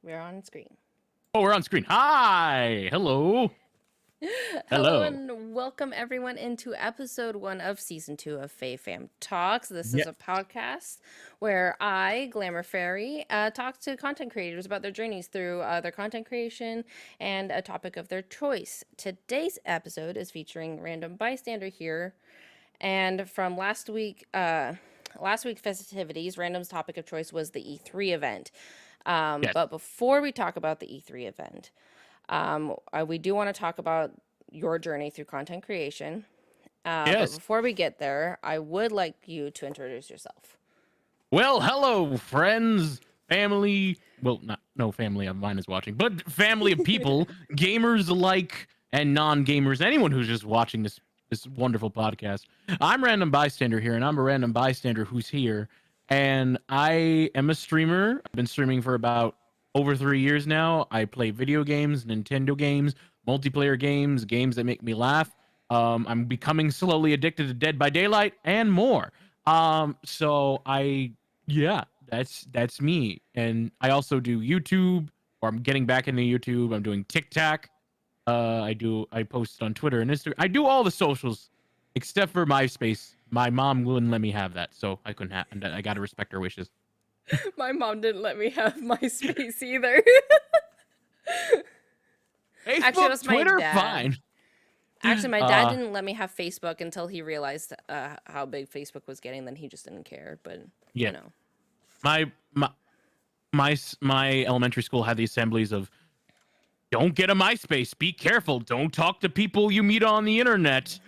We're on screen. Oh, we're on screen. Hi. Hello. Hello Hello. and welcome everyone into episode 1 of season 2 of Fae Fam Talks. This is Yeah. a podcast where I, Glamour Fairy, talk to content creators about their journeys through their content creation and a topic of their choice. Today's episode is featuring Random Bystander here, and from last week's festivities, Random's topic of choice was the E3 event. Yes. But before we talk about the E3 event, we do want to talk about your journey through content creation. But Yes. before we get there, I would like you to introduce yourself. Well, hello, friends, family. Well, not no family of mine is watching, but family of people, gamers alike and non-gamers, anyone who's just watching this wonderful podcast. I'm Random Bystander here, and I'm a random bystander who's here. And I am a streamer. I've been streaming for about over 3 years now. I play video games, Nintendo games, multiplayer games, games that make me laugh. I'm becoming slowly addicted to Dead by Daylight and more. So yeah, that's me. And I also do YouTube, or I'm getting back into YouTube. I'm doing TikTok. I post on Twitter and Instagram. I do all the socials except for MySpace. My mom wouldn't let me have that, so I couldn't have. And I gotta respect her wishes. My mom didn't let me have MySpace either. Actually, it Facebook, was my Twitter, dad. fine. Actually, my dad didn't let me have Facebook until he realized how big Facebook was getting. Then he just didn't care. But Yeah. you know, My my elementary school had the assemblies of don't get a MySpace. Be careful. Don't talk to people you meet on the internet.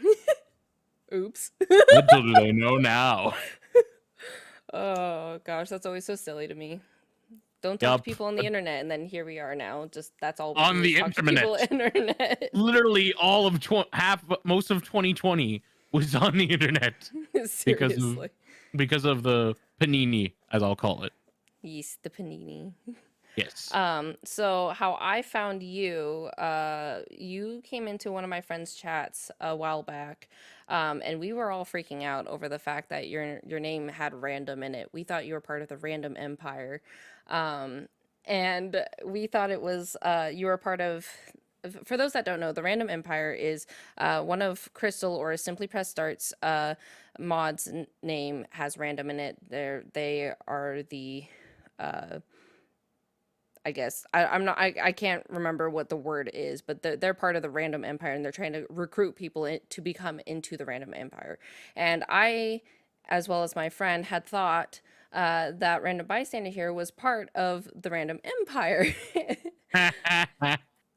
oops. Little do they know now. Oh gosh, that's always so silly to me. Don't talk to Yup. people on the internet, and then here we are now. Just that's all we On do the is talk to people on the internet. Literally all of most of 2020 was on the internet Seriously. because of the panini, as I'll call it. Yes, the panini. Yes. So how I found you, you came into one of my friends' chats a while back, and we were all freaking out over the fact that your name had random in it. We thought you were part of the Random Empire, and we thought it was you were part of. For those that don't know, the Random Empire is one of Crystal or Simply Press Start's mods name has random in it. They are the I guess I'm not I can't remember what the word is, but they're part of the Random Empire and they're trying to recruit people to become into the Random Empire. And I, as well as my friend, had thought that Random Bystander here was part of the Random Empire.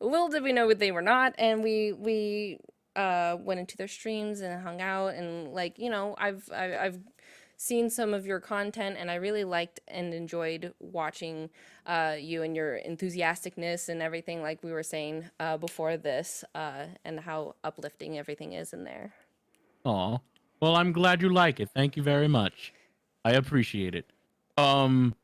Little did we know they were not, and we went into their streams and hung out and I've seen some of your content and I really liked and enjoyed watching you and your enthusiasticness and everything like we were saying before this and how uplifting everything is in there. Aw. Well, I'm glad you like it. Thank you very much. I appreciate it. Um.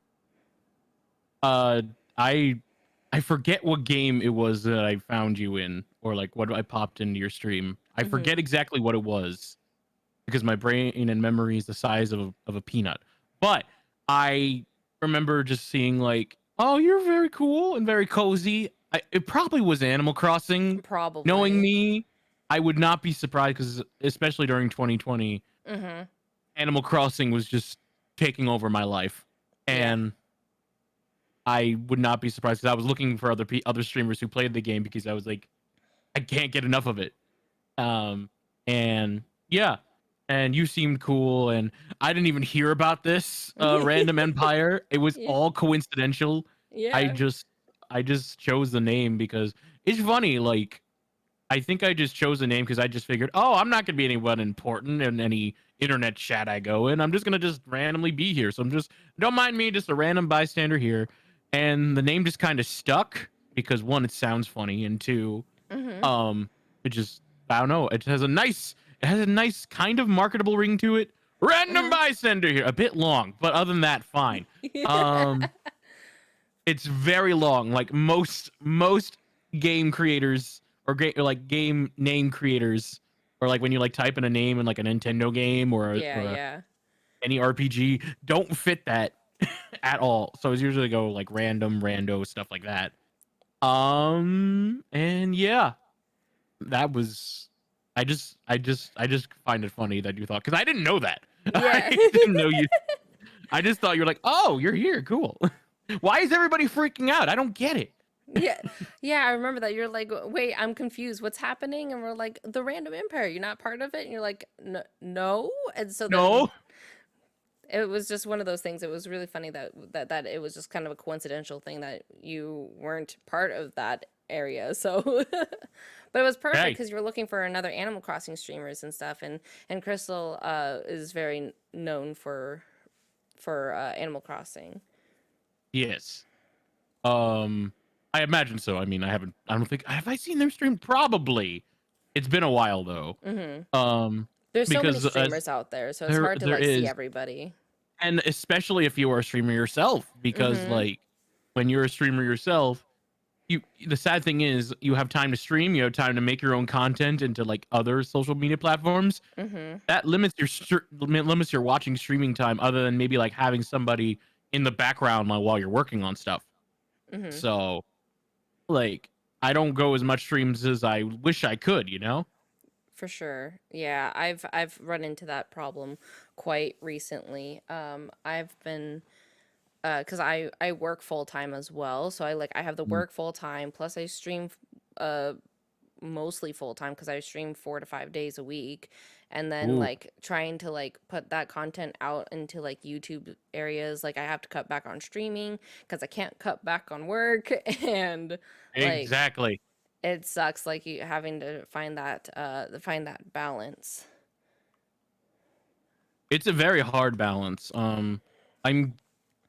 I forget what game it was that I found you in, or like what I popped into your stream. I forget exactly what it was because my brain and memory is the size of a peanut. But I remember just seeing like, oh, you're very cool and very cozy. It probably was Animal Crossing. Probably. Knowing me, I would not be surprised because especially during 2020, Animal Crossing was just taking over my life, and I would not be surprised because I was looking for other streamers who played the game because I was like, I can't get enough of it. And yeah, and you seemed cool, and I didn't even hear about this Random Empire. It was Yeah. all coincidental. Yeah. I just chose the name because it's funny. Like, I think I just chose the name because I just figured, oh, I'm not gonna be anyone important in any internet chat I go in. I'm just gonna just randomly be here. So don't mind me, just a random bystander here. And the name just kind of stuck because one, it sounds funny, and two, it just I don't know. It has a nice kind of marketable ring to it. Random bystander here, a bit long, but other than that, fine. It's very long, like most game creators or game name creators, or like when you like type in a name in like a Nintendo game or any RPG, don't fit that at all. So it's usually go like random, rando stuff like that. And yeah, that was. I just find it funny that you thought because I didn't know that. I Yeah. didn't know you. I just thought you're like, oh, you're here, cool. Why is everybody freaking out? I don't get it. Yeah. Yeah, I remember that. You're like, "Wait, I'm confused. What's happening?" And we're like, "The Random Empire. You're not part of it?" And you're like, No." And so then No, it was just one of those things. It was really funny that it was just kind of a coincidental thing that you weren't part of that area. So but it was perfect hey, because you were looking for another Animal Crossing streamers and stuff, and Crystal is very known for Animal Crossing. yes. Um, I imagine so. I mean, I haven't. I don't think have I seen them stream. Probably. It's been a while though. Mhm. Um, There's so many because streamers out there, so it's there hard to there like see is, everybody. and especially if you are a streamer yourself, because Mhm. like when you're a streamer yourself, you the sad thing is you have time to stream, you have time to make your own content into like other social media platforms. Mhm. That limits your watching streaming time, other than maybe like having somebody in the background while you're working on stuff. Mhm. So like I don't go as much streams as I wish I could, you know? For sure. Yeah, I've run into that problem quite recently. I've been cuz I work full time as well. So I have the Mm. work full time plus I stream uh mostly full time cuz I stream 4 to 5 days a week, and then Ooh, like trying to like put that content out into like YouTube areas, like I have to cut back on streaming cuz I can't cut back on work and like exactly. it sucks like you having to find that balance. It's a very hard balance. I'm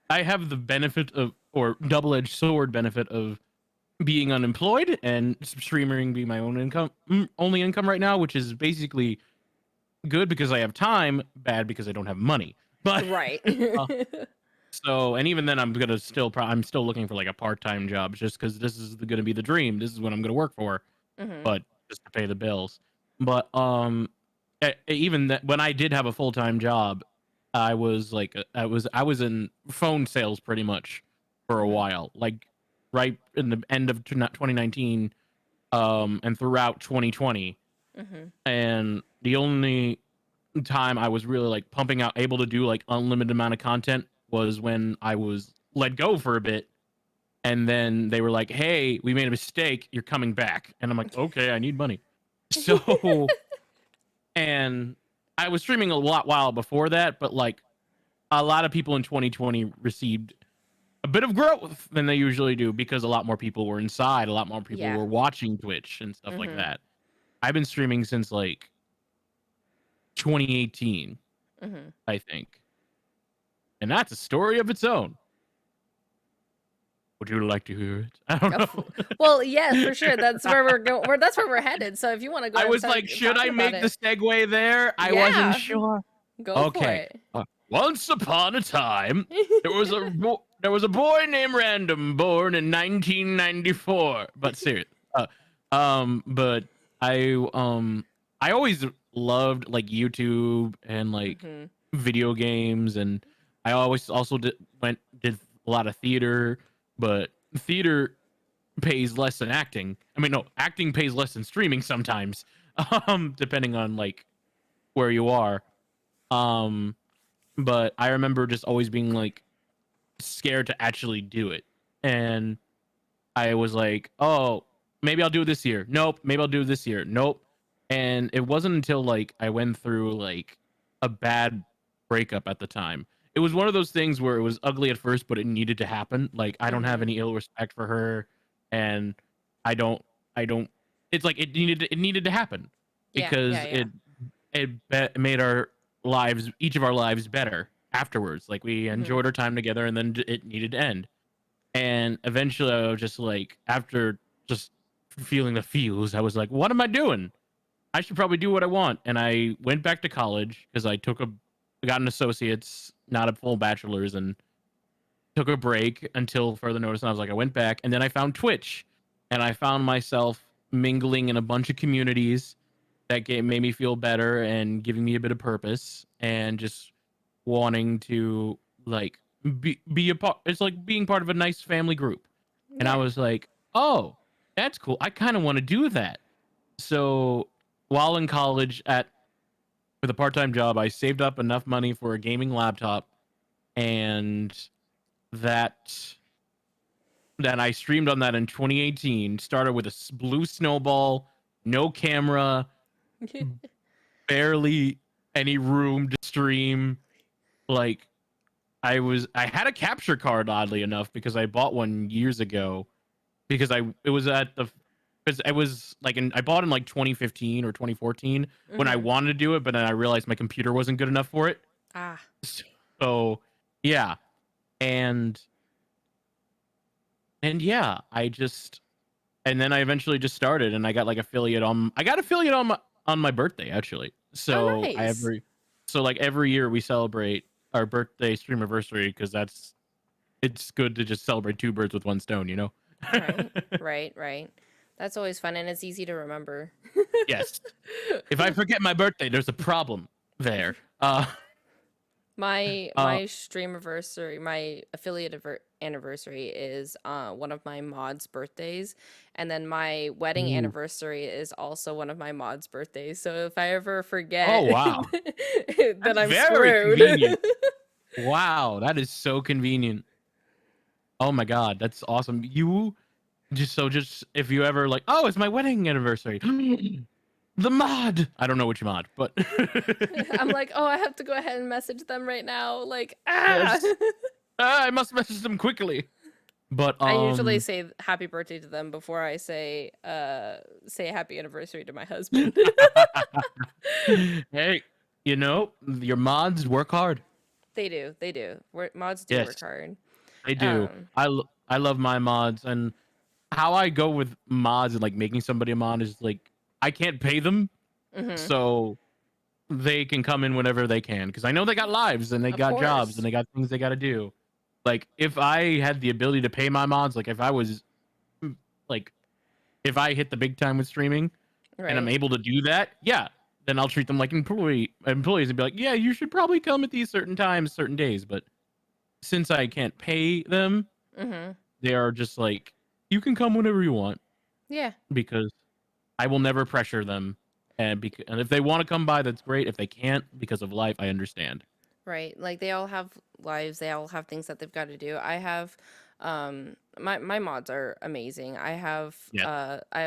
I have the benefit of, or double-edged sword benefit of, being unemployed and streaming being my own income, only income right now, which is basically good because I have time, bad because I don't have money. But Right. uh, so, and even then, I'm still looking for like a part-time job, just because this is going to be the dream. This is what I'm going to work for, Mhm. but just to pay the bills. But even that, when I did have a full-time job, I was like I was in phone sales pretty much for a Mhm. while, like right in the end of 2019, and throughout 2020. Mhm. And the only time I was really like pumping out, able to do like unlimited amount of content, was when I was let go for a bit, and then they were like, "Hey, we made a mistake. You're coming back." And I'm like, "Okay, I need money." So, and I was streaming a lot while before that, but like a lot of people in 2020 received a bit of growth than they usually do because a lot more people were inside, a lot more people Yeah. were watching Twitch and stuff like Mhm. that. I've been streaming since like 2018, Mhm. I think. And that's a story of its own. Would you like to hear it? I don't Of- know. Well, yes, for sure. That's where we're going. Where that's where we're headed. So if you want to go I ahead and was start like, should I talking about make the it, segue there? I wasn't yeah, sure. go for Okay. it. Once upon a time, there was a boy named Random, born in 1994. But serious, but I always loved like YouTube and like Mhm. video games, and I always also did a lot of theater, but theater pays less than acting. I mean, no, acting pays less than streaming sometimes, depending on like where you are. Um, but I remember just always being like scared to actually do it. And I was like, oh, maybe I'll do it this year. Nope. Maybe I'll do it this year. Nope. And it wasn't until like I went through like a bad breakup at the time. It was one of those things where it was ugly at first, but it needed to happen. Like I don't have Mhm. any ill respect for her, and I don't, I don't. It's like it needed to happen Yeah. Yeah. because Yeah. it made our lives, each of our lives, better afterwards. Like we Mhm. enjoyed our time together, and then it needed to end. And eventually, I was just like, after just feeling the feels, I was like, what am I doing? I should probably do what I want. And I went back to college because I got an associate's, not a full bachelor's, and took a break until further notice. And I was like, I went back, and then I found Twitch, and I found myself mingling in a bunch of communities that made me feel better and giving me a bit of purpose, and just wanting to like be a part. It's like being part of a nice family group. And I Yeah. was like, oh, that's cool. I kind of want to do that. So while in college at with a part-time job, I saved up enough money for a gaming laptop, and that then I streamed on that in 2018. Started with a blue snowball, no camera, barely any room to stream. Like I had a capture card, oddly enough, because I bought one years ago, because it was at the because I was like I bought in like 2015 or 2014 when I Mm-hmm. wanted to do it, but then I realized my computer wasn't good enough for it. Ah. So yeah, and yeah, and then I eventually just started, and I got affiliate on my birthday, actually. Oh, So nice. like every year we celebrate our birthday stream anniversary, because it's good to just celebrate two birds with one stone, you know. Right. Right. Right. That's always fun, and it's easy to remember. Yes. If I forget my birthday, there's a problem there. Uh, My stream anniversary, my anniversary is one of my mod's birthdays, and then my wedding ooh. anniversary is also one of my mod's birthdays. So if I ever Oh forget, wow, then that's I'm very screwed. convenient. Wow, that is so convenient. Oh my god, that's awesome. You just if you ever like, oh, it's my wedding anniversary. The mod. I don't know which mod, but I'm like, oh, I have to go ahead and message them right now. Like, ah. yes, I must message them quickly. But I usually say happy birthday to them before I say happy anniversary to my husband. hey, your mods work hard. They do. They do. Mods do work Yes, hard. they do. Um, I love my mods, and how I go with mods and like making somebody a mod is like I can't pay them, mhm. so they can come in whenever they can, because I know they got lives and they Of got jobs and course. they got things they got to do. Like if I had the ability to pay my mods, like if I was mm, like if I hit the big time with streaming and I'm Right. able to do that, yeah, then I'll treat them like employees and be like, yeah, you should probably come at these certain times, certain days. But since I can't pay them, Mhm. they are just like, you can come whenever you want, Yeah. because I will never pressure them. And if they want to come by, that's great. If they can't because of life, I understand. Right. Like they all have lives, they all have things that they've got to do. I have my mods are amazing. Yes. I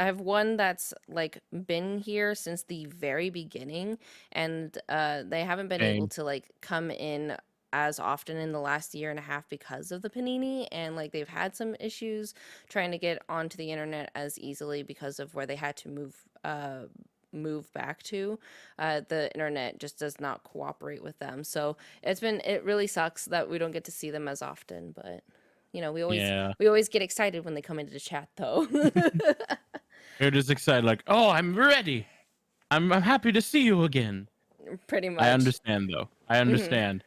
have one that's like been here since the very beginning, and they haven't been able Same. to like come in as often in the last year and a half because of the panini, and like they've had some issues trying to get onto the internet as easily because of where they had to move back to. The internet just does not cooperate with them. So it really sucks that we don't get to see them as often, but Yeah. we always get excited when they come into the chat though. They're just excited, like, oh, I'm ready. I'm happy to see you again. Pretty I much. understand though. I Hmm. understand.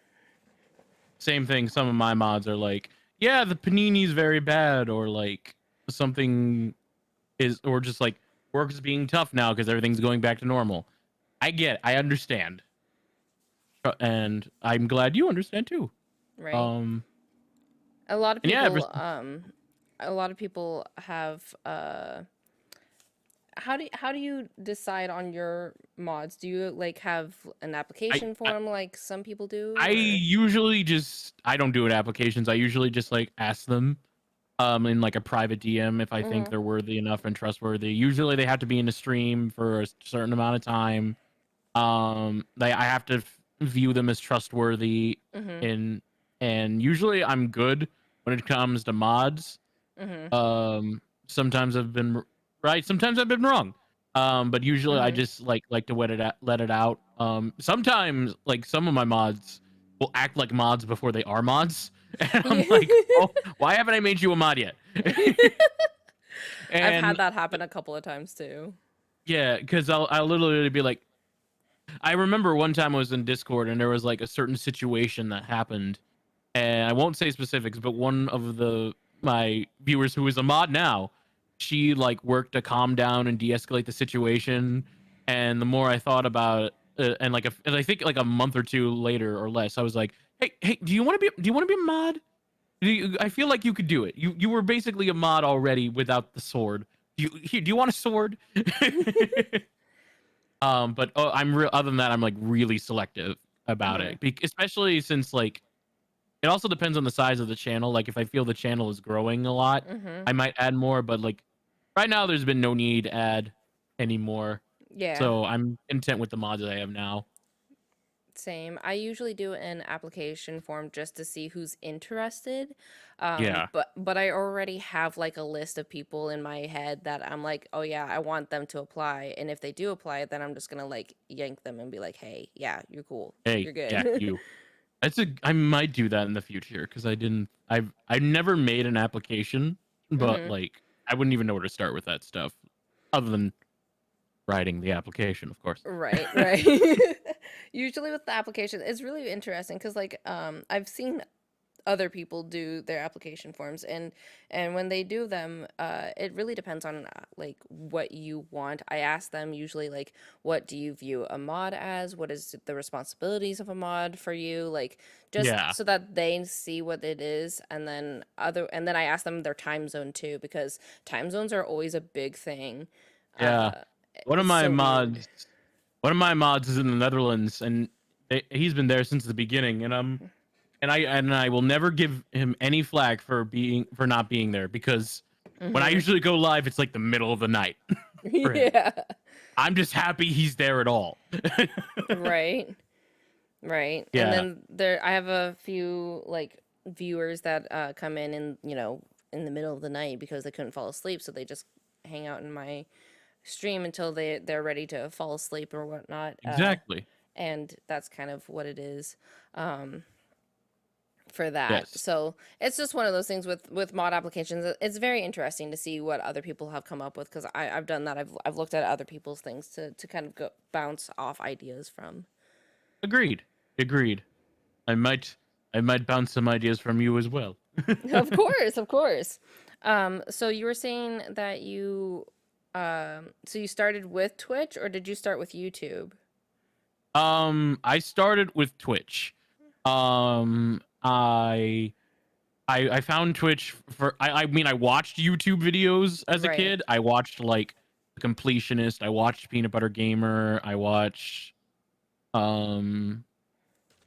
Same thing. Some of my mods are like, yeah, the panini's very bad, or like something or just like work's being tough now because everything's going back to normal. I get it. I understand. And I'm glad you understand too. Right. Um, A lot of and yeah, people a lot of people have how do you decide on your mods? Do you like have an I, application I form like some people do, I or usually just I don't do it applications. I usually just like ask them in like a private DM if I think Mhm. they're worthy enough and trustworthy. Usually they have to be in a stream for a certain amount of time. I have to view them as trustworthy Mhm. in and usually I'm good when it comes to mods. Mhm. Sometimes I've been right, sometimes I've been wrong. But usually I Mhm. just like to let it out. Sometimes like some of my mods will act like mods before they are mods, and I'm Yeah. like, oh, why haven't I made you a mod yet? I've had And that happen a couple of times too. yeah, because I'll literally be like, I remember one time I was in Discord and there was like a certain situation that happened, and I won't say specifics, but one of the my viewers who is a mod now, she like worked to calm down and de-escalate the situation. And the more I thought about it, and I think like a month or two later or less, I was like, hey, do you want to be a mod? I feel like you could do it. You were basically a mod already without the sword. Do you want a sword? But I'm real. Other than that, I'm like really selective about Mhm. it, especially since like it also depends on the size of the channel. Like if I feel the channel is growing a lot, Mhm. I might add more. But like right now, there's been no need to add anymore, Yeah. so I'm content with the mods that I have now. Same. I usually do an application form just to see who's interested. Yeah, But I already have like a list of people in my head that I'm like, oh yeah, I want them to apply. And if they do apply, then I'm just gonna like yank them and be like, hey, yeah, you're cool. hey, You're yeah, good. you. I might do that in the future because I never made an application, but Hmm. like I wouldn't even know where to start with that stuff, other than writing the application, of course. Right, right. Usually with the application, it's really interesting because like I've seen other people do their application forms, and when they do them, it really depends on like what you want. I ask them usually like, what do you view a mod as? What is the responsibilities of a mod for you? Like just Yeah, so that they see what it is, and then I ask them their time zone too, because time zones are always a big thing. yeah. uh One of it's my so weird. mods, one of my mods is in the Netherlands, and he's been there since the beginning, and I will never give him any flack for not being there because when I Hmm. usually go live, it's like the middle of the night for him. Yeah. I'm just happy he's there at all. Right. Right. And Yeah, then there I have a few like viewers that come in, in the middle of the night because they couldn't fall asleep, so they just hang out in my stream until they're ready to fall asleep or whatnot. exactly. And that's kind of what it is. Um for that. Yes, So it's just one of those things with mod applications. It's very interesting to see what other people have come up with, because I've done that. I've looked at other people's things to kind of go bounce off ideas from. agreed. Agreed. I might I might bounce some ideas from you as well. Of course, of course. So you were saying that so you started with Twitch, or did you start with YouTube? I started with Twitch. Um, I found Twitch for I mean I watched YouTube videos as a Right. kid. I watched like The Completionist. I watched Peanut Butter Gamer. Um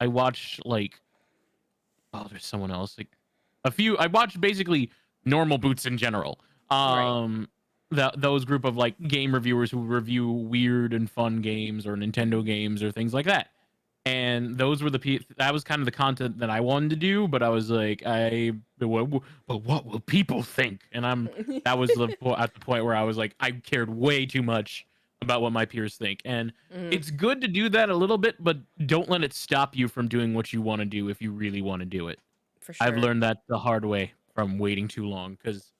I watched like there's someone else like a few. I watched basically normal boots in general. Right. That those group of like game reviewers who review weird and fun games or Nintendo Hmm. games or things like that. And those were that was kind of the content that I wanted to do, but I was like, but what will people think? And that was at the point where I was like, I cared way too much about what my peers think. And Hmm. it's good to do that a little bit, but don't let it stop you from doing what you want to do if you really want to do it. For I've sure. learned that the hard way from waiting too long because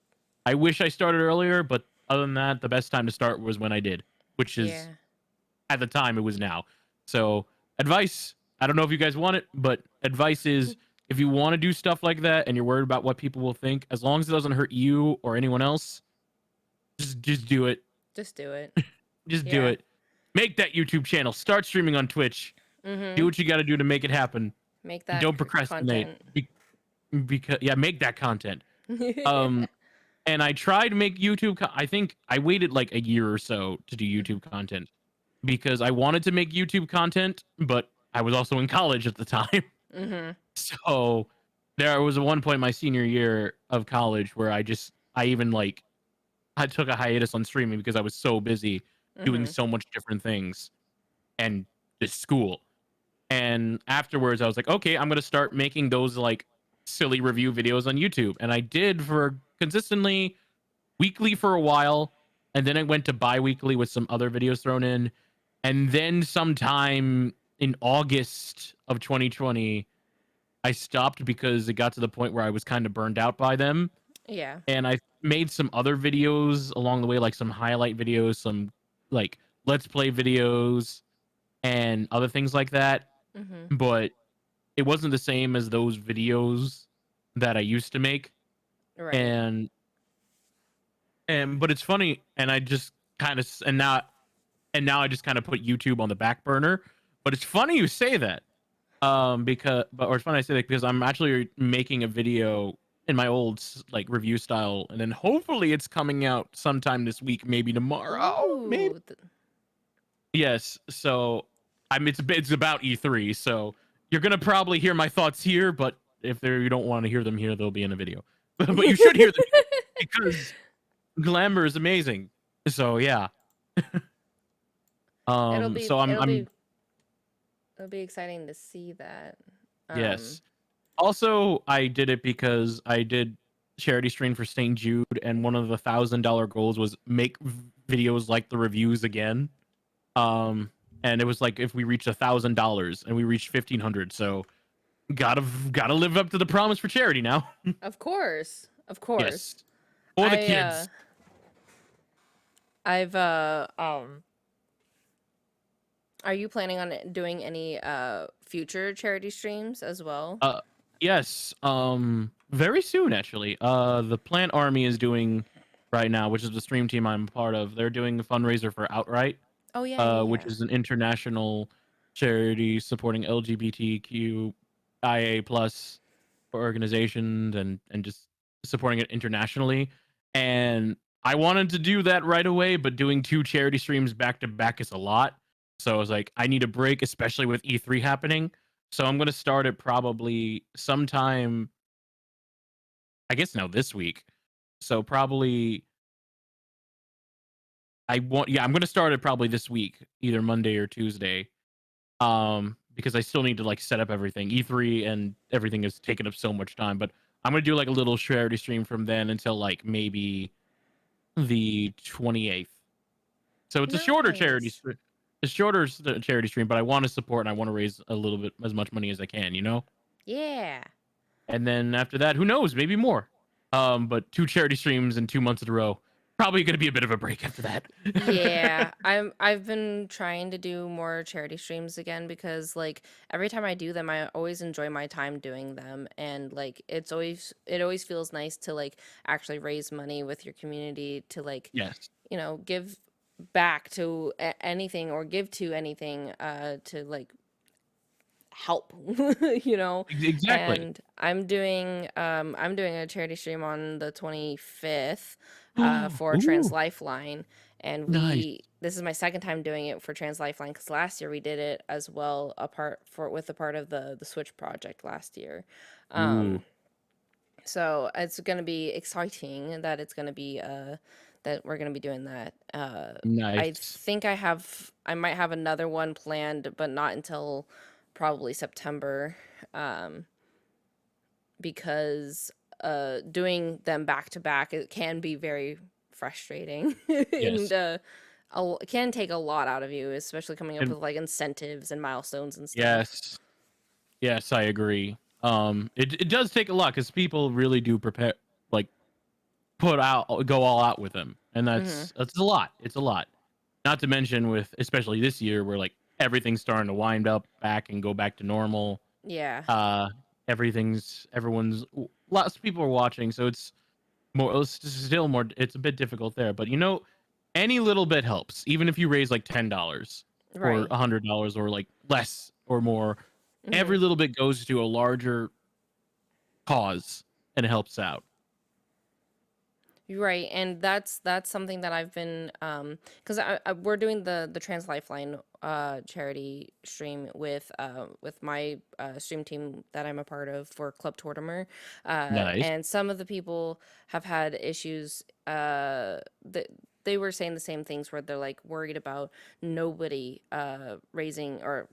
I wish I started earlier, but other than that, the best time to start was when I did, which is Yeah. at the time it was now. So, advice, I don't know if you guys want it, but advice is if you want to do stuff like that and you're worried about what people will think, as long as it doesn't hurt you or anyone else, just do it. Just do it. Just do Yeah. it. Make that YouTube channel. Start streaming on Twitch. Do Hmm. what you got to do to make it happen. Make that Don't procrastinate. content. Because yeah, make that content. Um and I tried to make YouTube I think I waited like a year or so to do YouTube content because I wanted to make YouTube content, but I was also in college at the time. Hmm. So there was a one point my senior year of college where I even like I took a hiatus on streaming because I was so busy doing Hmm. so much different things and this school. And afterwards I was like, okay, I'm gonna start making those like silly review videos on YouTube. And I did for consistently weekly for a while, and then it went to bi-weekly with some other videos thrown in. And then sometime in August of 2020, I stopped because it got to the point where I was kind of burned out by them. Yeah. And I made some other videos along the way, like some highlight videos, some like let's play videos, and other things like that. Hmm. But it wasn't the same as those videos that I used to make. Right. And but it's funny, and I just kind of and now I just kind of put YouTube on the back burner. But it's funny you say that Or it's funny I say that because I'm actually making a video in my old like review style, and then hopefully it's coming out sometime this week, maybe tomorrow, maybe. Ooh. Yes. So it's about E3, so you're gonna probably hear my thoughts here, but if you don't want to hear them here, they'll be in a video. But you should hear them here because glamour is amazing. So yeah. It'll be So it'll I'm be it'll be exciting to see that. Um, yes. Also, I did it because I did charity stream for St. Jude, and one of the $1,000 goals was make videos like the reviews again. Um, and it was like if we reached $1,000, and we reached 1,500, so gotta live up to the promise for charity now. of course, of course. Yes, for the I kids. I've are you planning on doing any future charity streams as well? Yes. Very soon actually. The Plant Army is doing right now, which is the stream team I'm part of. They're doing a fundraiser for Outright, Oh yeah, yeah, which yeah. is an international charity supporting LGBTQIA plus organizations and just supporting it internationally. And I wanted to do that right away, but doing two charity streams back to back is a lot. So I was like, I need a break, especially with E3 happening. So I'm gonna start it probably sometime, I guess now this week. So probably I'm gonna start it probably this week, either Monday or Tuesday. Because I still need to like set up everything. E3 and everything is taking up so much time, but I'm gonna do like a little charity stream from then until like maybe the 28th. So it's a shorter charity Nice. stream. It's shorter charity stream, but I want to support and I want to raise a little bit as much money as I can, you know? Yeah. And then after that, who knows, maybe more. But two charity streams in 2 months in a row. Probably gonna be a bit of a break after that. Yeah, I've been trying to do more charity streams again because like every time I do them I always enjoy my time doing them, and like it always feels nice to like actually raise money with your community to like, Yes. give back to anything or give to anything to like help, you know. Exactly. And I'm doing a charity stream on the 25th for Trans Ooh, Lifeline, and nice. this is my second time doing it for Trans Lifeline because last year we did it as well, a part of the Switch project last year. Ooh, So it's going to be exciting that it's going to be that we're going to be doing that. I nice. think I might have another one planned, but not until probably September, um, because doing them back to back, it can be very frustrating and Yes. it can take a lot out of you, especially coming up And with like incentives and milestones and stuff. yes. Yes, I agree. It does take a lot because people really do prepare, like go all out with them, and Hmm. that's a lot. It's a lot. Not to mention with especially this year where like everything's starting to wind up back and go back to normal. Yeah. Uh, everyone's lots of people are watching, so it's still more. It's a bit difficult there, but any little bit helps. Even if you raise like $10 or Right. $100 or like less or more, Hmm. every little bit goes to a larger cause and it helps out. Right, and that's something that I've been because we're doing the Trans Lifeline charity stream with my stream team that I'm a part of for Club Tortimer, Nice. and some of the people have had issues that they were saying the same things where they're like worried about nobody raising or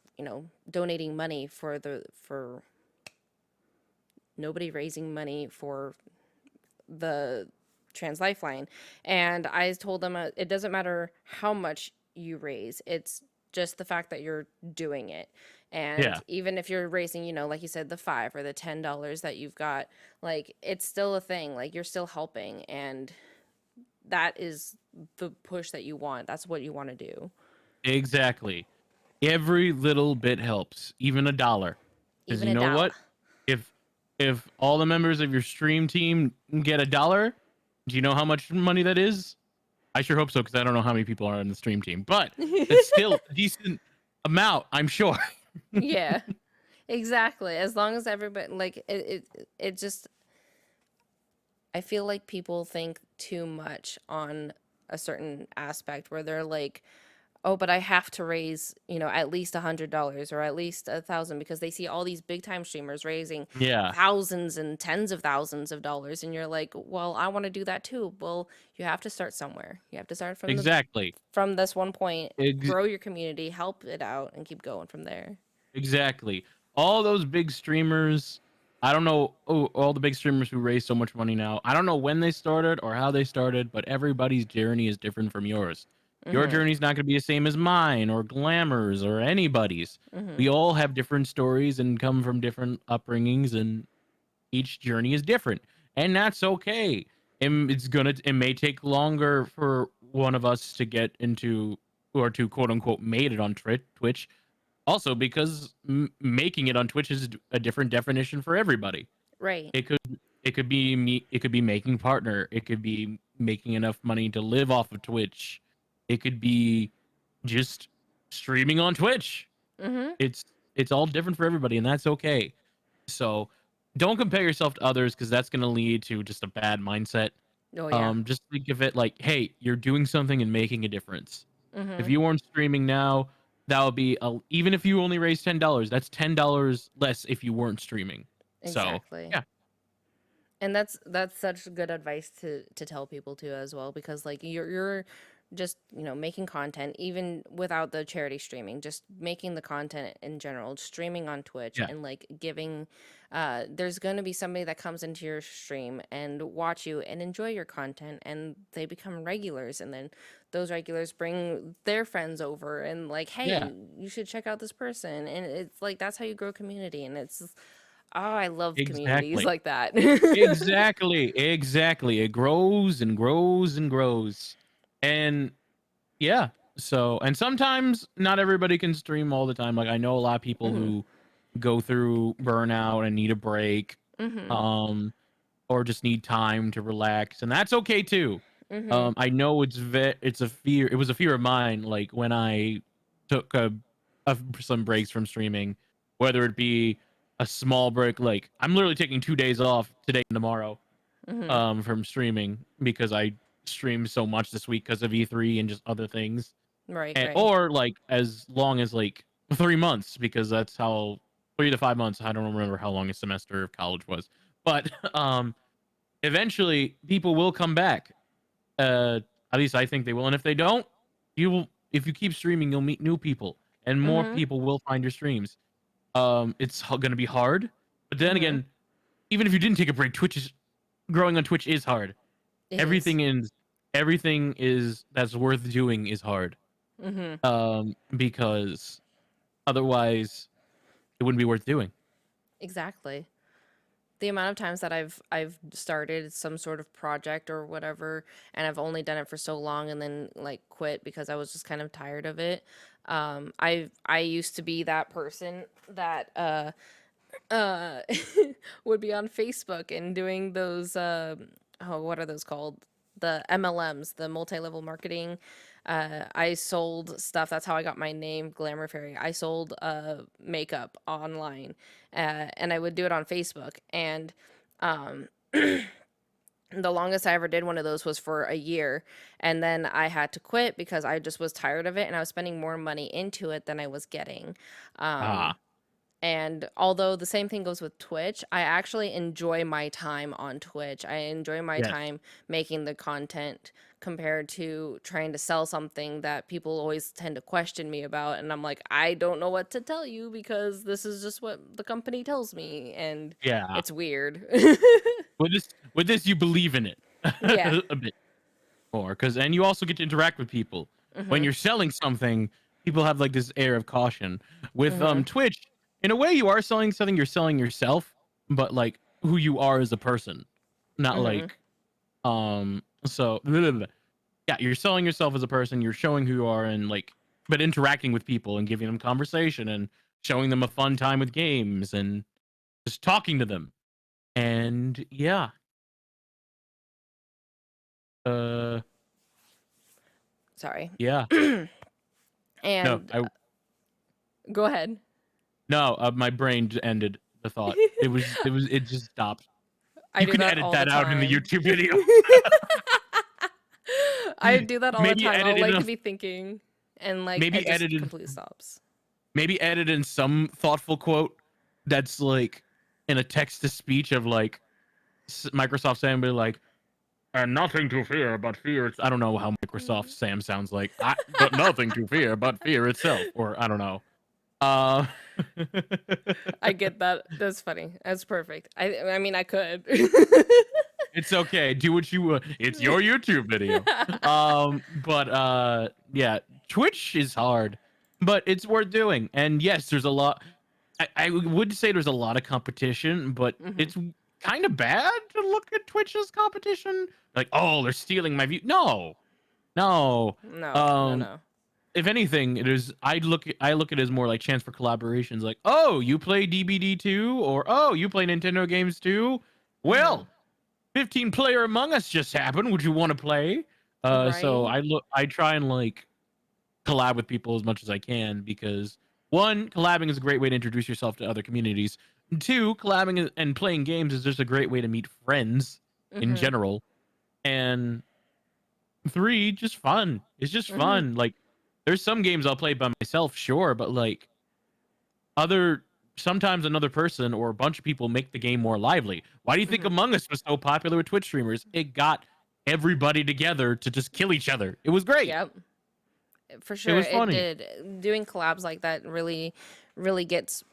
donating money for nobody raising money for the Trans Lifeline. And I told them it doesn't matter how much you raise, it's just the fact that you're doing it. And Yeah, even if you're raising, like you said, the $5 or the $10 that you've got, like it's still a thing. Like you're still helping, and that is the push that you want. That's what you want to do. exactly. Every little bit helps, even a dollar. Because Even you a know dollar. what? If if all the members of your stream team get $1, do you know how much money that is? I sure hope so, because I don't know how many people are on the stream team, but it's still a decent amount, I'm sure. Yeah. Exactly. As long as everybody like it just I feel like people think too much on a certain aspect where they're like, oh, but I have to raise, at least $100 or at least 1,000 because they see all these big time streamers raising Yeah, thousands and tens of thousands of dollars, and you're like, well, I want to do that too. Well, you have to start somewhere. You have to start exactly. from this one point, Ex- grow your community, help it out, and keep going from there. exactly. All those big streamers, I don't know, oh, all the big streamers who raise so much money now. I don't know when they started or how they started, but everybody's journey is different from yours. Your Mhm. journey's not going to be the same as mine or Glamour's or anybody's. Mhm. We all have different stories and come from different upbringings, and each journey is different, and that's okay. And it may take longer for one of us to get into or to quote unquote made it on Twitch. Also, because making it on Twitch is a different definition for everybody. Right. It could it could be me. It could be making partner. It could be making enough money to live off of Twitch. It could be just streaming on Twitch. Mhm. It's it's all different for everybody, and that's okay. So don't compare yourself to others because that's going to lead to just a bad mindset. Oh yeah. Just think of it like, hey, you're doing something and making a difference. If Mhm. you weren't streaming now, that would be even if you only raised $10, that's $10 less if you weren't streaming. So Exactly. yeah, And that's such good advice to tell people too as well, because like you're just making content even without the charity streaming, just making the content in general, streaming on Twitch yeah, and like giving there's going to be somebody that comes into your stream and watch you and enjoy your content, and they become regulars, and then those regulars bring their friends over and like, yeah, hey, you should check out this person, and it's like that's how you grow community. And it's oh, I love communities exactly. like that. Exactly, exactly. It grows and grows and grows. And yeah. So, and sometimes not everybody can stream all the time. Like I know a lot of people Mhm. who go through burnout and need a break, Mhm. um, or just need time to relax, and that's okay too. Mhm. I know it's a fear. It was a fear of mine. Like when I took some breaks from streaming, whether it be a small break, like I'm literally taking 2 days off today and tomorrow, Mhm. from streaming because I streamed so much this week because of E3 and just other things, Right, and right. or like as long as like 3 months because that's how 3 to 5 months. I don't remember how long a semester of college was, but eventually people will come back. Uh, at least I think they will, and if they don't, you will. If you keep streaming, you'll meet new people, and more Mhm. people will find your streams. It's going to be hard, but then Mhm. again, even if you didn't take a break, growing on Twitch is hard. It is. Everything is that's worth doing is hard. Mhm. Because otherwise it wouldn't be worth doing. Exactly. The amount of times that I've started some sort of project or whatever, and I've only done it for so long and then like quit because I was just kind of tired of it. I used to be that person that uh would be on Facebook and doing those oh, what are those called, the MLMs, the multi-level marketing. I sold stuff. That's how I got my name, Glamour Fairy. I sold makeup online, and I would do it on Facebook. And um the longest I ever did one of those was for a year, and then I had to quit because I just was tired of it, and I was spending more money into it than I was getting. um Ah, and although the same thing goes with Twitch, I actually enjoy my time on Twitch. I enjoy my yes. time making the content compared to trying to sell something that people always tend to question me about. And I'm like, I don't know what to tell you because this is just what the company tells me. And Yeah. it's weird. With this you believe in it Yeah. a bit more cuz and you also get to interact with people. When Hmm. you're selling something, people have like this air of caution. With Hmm. Twitch, in a way you are selling something, you're selling yourself, but like who you are as a person. Not Hmm. like so yeah, you're selling yourself as a person, you're showing who you are and like but interacting with people and giving them conversation and showing them a fun time with games and just talking to them. And yeah, uh Sorry. yeah. No, And I go ahead. No, my brain ended the thought. It just stopped. I You do can that edit all the that out in the time. YouTube video. I do that all the Maybe time. I'll edit in like a be thinking and like it maybe just edited completely stops. maybe edit in some thoughtful quote that's like in a text to speech of like Microsoft saying be like, and nothing to fear but fear. I don't know how Microsoft Sam sounds like. But nothing to fear but fear itself, or I don't know. Uh, I get that. That's funny. That's perfect. I mean I could. it's okay. Do what you want. It's your YouTube video. But yeah, Twitch is hard, but it's worth doing. And yes, there's a lot. I would say there's a lot of competition, but Hmm. it's kind of bad to look at Twitch's competition. Like, oh, they're stealing my view. No, no. No, no, Um, no. if anything, it is. I look at it as more like chance for collaborations. Like, oh, you play DBD too, or oh, you play Nintendo games too. Hmm. Well, 15 player Among Us just happened. Would you want to play? So Right? I try and like collab with people as much as I can because one, collabing is a great way to introduce yourself to other communities. Two, and playing games is just a great way to meet friends in Hmm. general. And three, just fun. It's just Hmm. fun. Like there's some games I'll play by myself, sure, but like other sometimes another person or a bunch of people make the game more lively. Why do you think Hmm. Among Us was so popular with Twitch streamers? It got everybody together to just kill each other. It was great. Yep. For It sure was it funny. did. Doing collabs like that really gets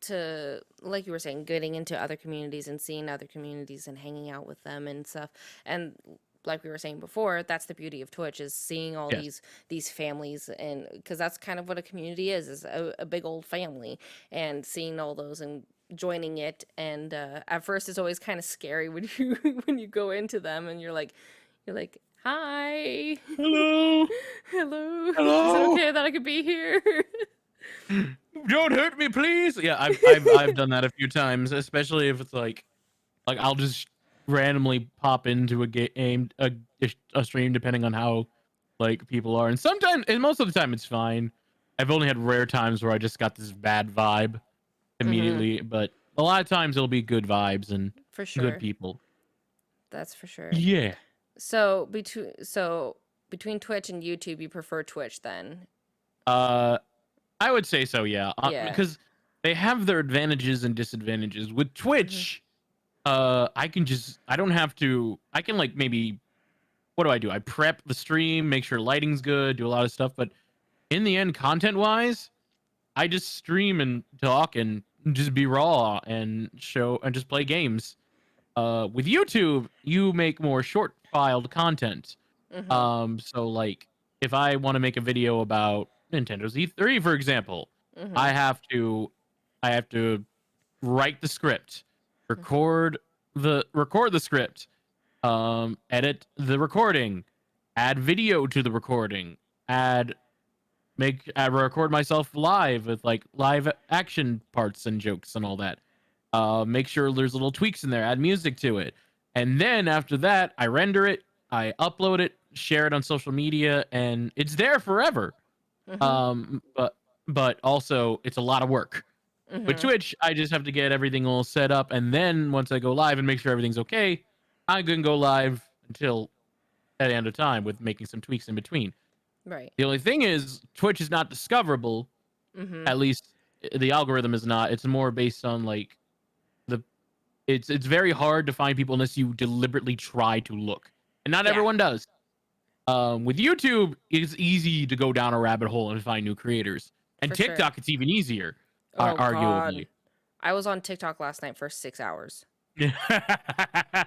to, like you were saying, getting into other communities and seeing other communities and hanging out with them and stuff. And like we were saying before, that's the beauty of Twitch, is seeing all Yes. these families, and because that's kind of what a community is a big old family, and seeing all those and joining it. And at first it's always kind of scary when you when you go into them and you're like, hi. Hello. Hello. Is it Hello. okay that I could be here? Don't hurt me, please. Yeah, I've done that a few times, especially if it's like I'll just randomly pop into a game a stream depending on how like people are, and sometimes and most of the time it's fine. I've only had rare times where I just got this bad vibe Hmm. immediately, but a lot of times it'll be good vibes and For good sure. people. That's for sure. Yeah. So between Twitch and YouTube, you prefer Twitch then? Uh, I would say so, yeah, Yeah. because they have their advantages and disadvantages. With Hmm. Twitch, I don't have to. I can like maybe what do? I prep the stream, make sure lighting's good, do a lot of stuff. But in the end, content wise, I just stream and talk and just be raw and show and just play games. With YouTube, you make more short filed content. Hmm. So like if I want to make a video about Nintendo's E3, for example, Hmm. I have to I have to write the script, record the script, edit the recording, add video to the recording, add record myself live with like live action parts and jokes and all that. Make sure there's little tweaks in there, add music to it. And then after that, I render it, I upload it, share it on social media, and it's there forever. Hmm. But also it's a lot of work. With Hmm. Twitch, I just have to get everything all set up, and then once I go live and make sure everything's okay, I can go live until at the end of time with making some tweaks in between. Right. The only thing is, Twitch is not discoverable. Hmm. At least the algorithm is not. It's more based on like the. It's very hard to find people unless you deliberately try to look, and not Yeah, everyone does. With YouTube, it's easy to go down a rabbit hole and find new creators, and for sure. TikTok, it's even easier, Oh God. arguably. I was on TikTok last night for 6 hours.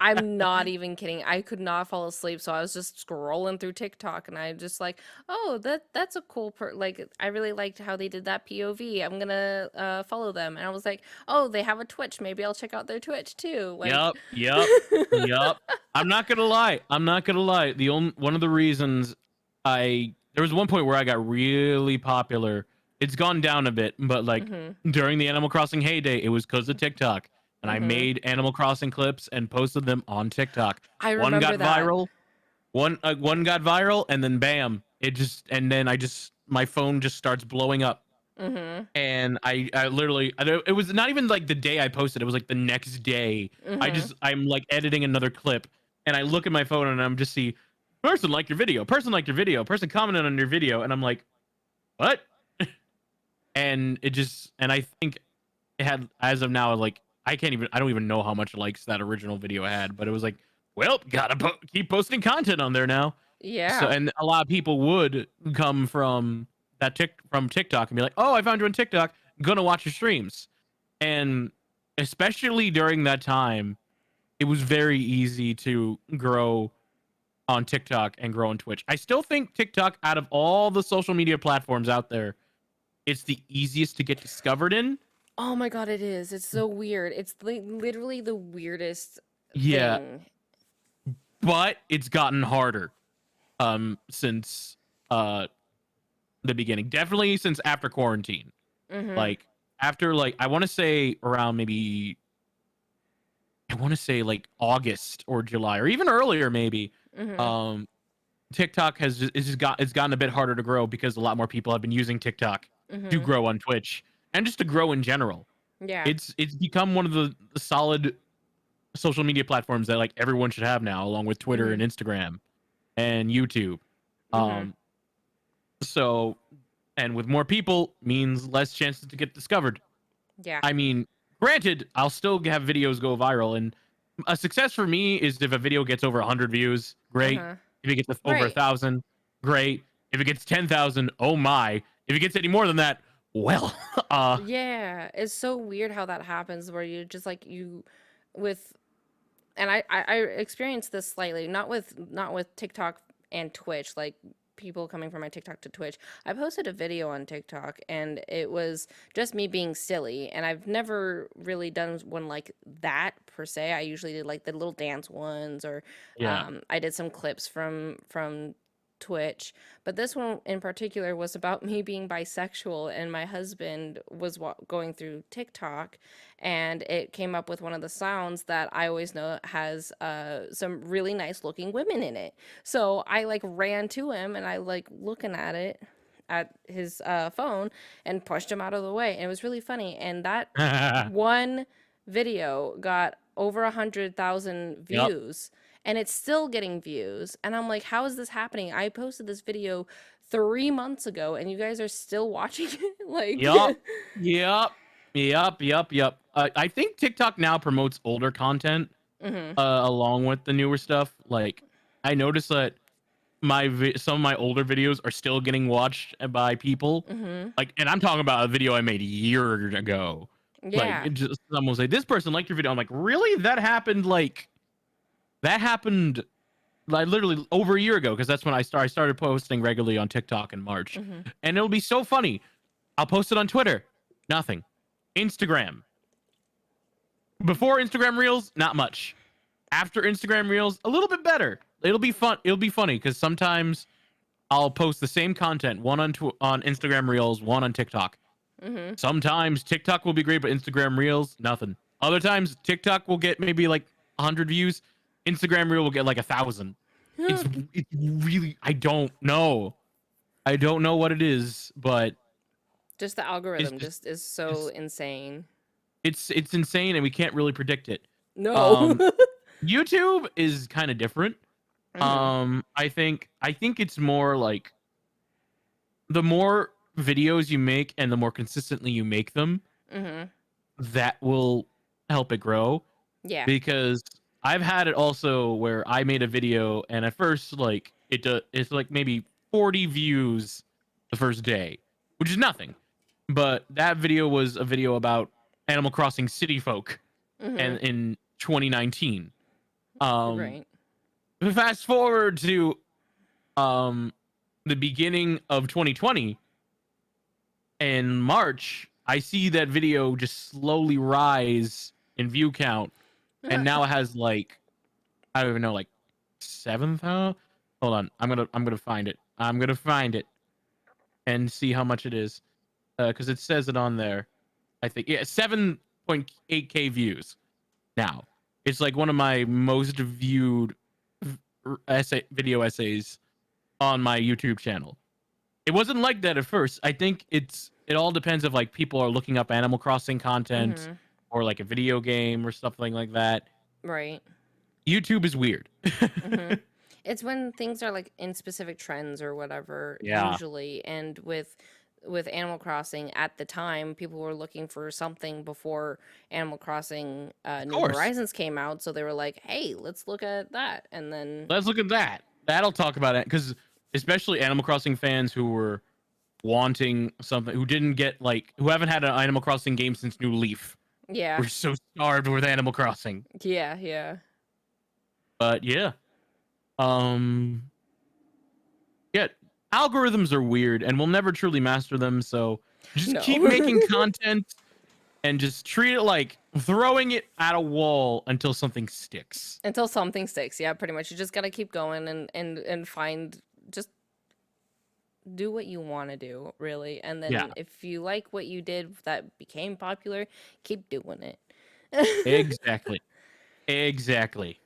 I'm not even kidding. I could not fall asleep, so I was just scrolling through TikTok, and I just like, oh, that's a cool like I really liked how they did that POV. I'm gonna follow them, and I was like, oh, they have a Twitch. Maybe I'll check out their Twitch too. Like, Yep. I'm not gonna lie. I'm not gonna lie. The only one of the reasons there was one point where I got really popular. It's gone down a bit, but like mhm, during the Animal Crossing heyday, it was because of TikTok, and I mhm. made Animal Crossing clips and posted them on TikTok. I One remember got that. viral. One got viral, and then bam, it just and then I just my phone just starts blowing up. Mhm. And I literally it was not even like the day I posted, it was like the next day. Mhm. I'm like editing another clip and I look at my phone and I'm just see person liked your video, person liked your video, person commented on your video, and I'm like, what? And it just and I think it had as of now like I don't even know how much likes that original video had, but it was like, well, gotta keep posting content on there now. So Yeah. and a lot of people would come from from TikTok and be like, "Oh, I found you on TikTok. Gonna watch your streams." And especially during that time, it was very easy to grow on TikTok and grow on Twitch. I still think TikTok, out of all the social media platforms out there, it's the easiest to get discovered in. Oh my god, it is. It's so weird. It's literally the weirdest Yeah, thing. but it's gotten harder since uh the beginning. Definitely since after quarantine. Mhm. Like after like I want to say around maybe I want to say like August or July or even earlier maybe. Mhm. Um TikTok it's gotten a bit harder to grow because a lot more people have been using TikTok to Mhm. grow on Twitch and just to grow in general. Yeah. It's become one of the solid social media platforms that like everyone should have now, along with Twitter and Mhm. Instagram and YouTube. Mhm. Um, so and with more people means less chances to get discovered. Yeah. I mean, granted, I'll still have videos go viral, and a success for me is if a video gets over 100 views, great. Uh-huh. If it gets over a Right. thousand, great. If it gets 10,000, oh my. If it gets any more than that, well, Yeah. It's so weird how that happens where you just like you with and I experienced this slightly, not with TikTok and Twitch, like people coming from my TikTok to Twitch. I posted a video on TikTok and it was just me being silly, and I've never really done one like that per se. I usually did like the little dance ones, or yeah. I did some clips from Twitch, but this one in particular was about me being bisexual, and my husband was going through TikTok, and it came up with one of the sounds that I always know has some really nice looking women in it. So I like ran to him and I like looking at it at his phone and pushed him out of the way. And it was really funny. And that one video got over 100,000 Yep. views, and it's still getting views. And I'm like, how is this happening? I posted this video 3 months ago and you guys are still watching it. Like, Yup. Yep. Yep. I think TikTok now promotes older content hmm along with the newer stuff. Like I noticed that some of my older videos are still getting watched by people. hmm Like, and I'm talking about a video I made a year ago. Like, yeah. it just someone will say this person liked your video. I'm like, really? That happened like literally over a year ago because that's when I started posting regularly on TikTok in March, hmm and it'll be so funny. I'll post it on Twitter, nothing. Instagram, before Instagram Reels, not much. After Instagram Reels, a little bit better. It'll be fun. It'll be funny because sometimes I'll post the same content, one on Instagram Reels, one on TikTok. hmm Sometimes TikTok will be great, but Instagram Reels, nothing. Other times TikTok will get maybe like 100 views. Instagram Reel will get like 1,000. It's really I don't know. I don't know what it is, but Just the it's algorithm just just is so it's insane. it's insane and we can't really predict it. No. Um YouTube is kind of different. hmm I think it's more like the more videos you make and the more consistently you make them, hmm that will help it grow. Yeah. Because I've had it also where I made a video and at first like it's like maybe 40 views the first day, which is nothing. But that video was a video about Animal Crossing City Folk hmm and in 2019. Um Right. fast forward to um the beginning of 2020 in March, I see that video just slowly rise in view count and now it has like I don't even know, like 7,000. Hold on, I'm gonna find it. I'm gonna find it and see how much it is, because it says it on there. I think 7.8k views. Now it's like one of my most viewed video essays on my YouTube channel. It wasn't like that at first. I think it's it all depends if like people are looking up Animal Crossing content Mhm. or like a video game or something like that. Right. YouTube is weird. Mhm. It's when things are like in specific trends or whatever Yeah, usually, and with Animal Crossing at the time, people were looking for something before Animal Crossing of New course. Horizons came out, so they were like, "Hey, let's look at that." And then Let's look at that. That'll talk about it because especially Animal Crossing fans who were wanting something, who didn't get like, who haven't had an Animal Crossing game since New Leaf. yeah. We're so starved with Animal Crossing. Yeah, yeah. But yeah, um, yeah, algorithms are weird, and we'll never truly master them. So just keep No. making content and just treat it like throwing it at a wall until something sticks. Until something sticks. Yeah, pretty much. You just got to keep going and find just do what you want to do, really. And Yeah, then if you like what you did that became popular, keep doing it. exactly, exactly.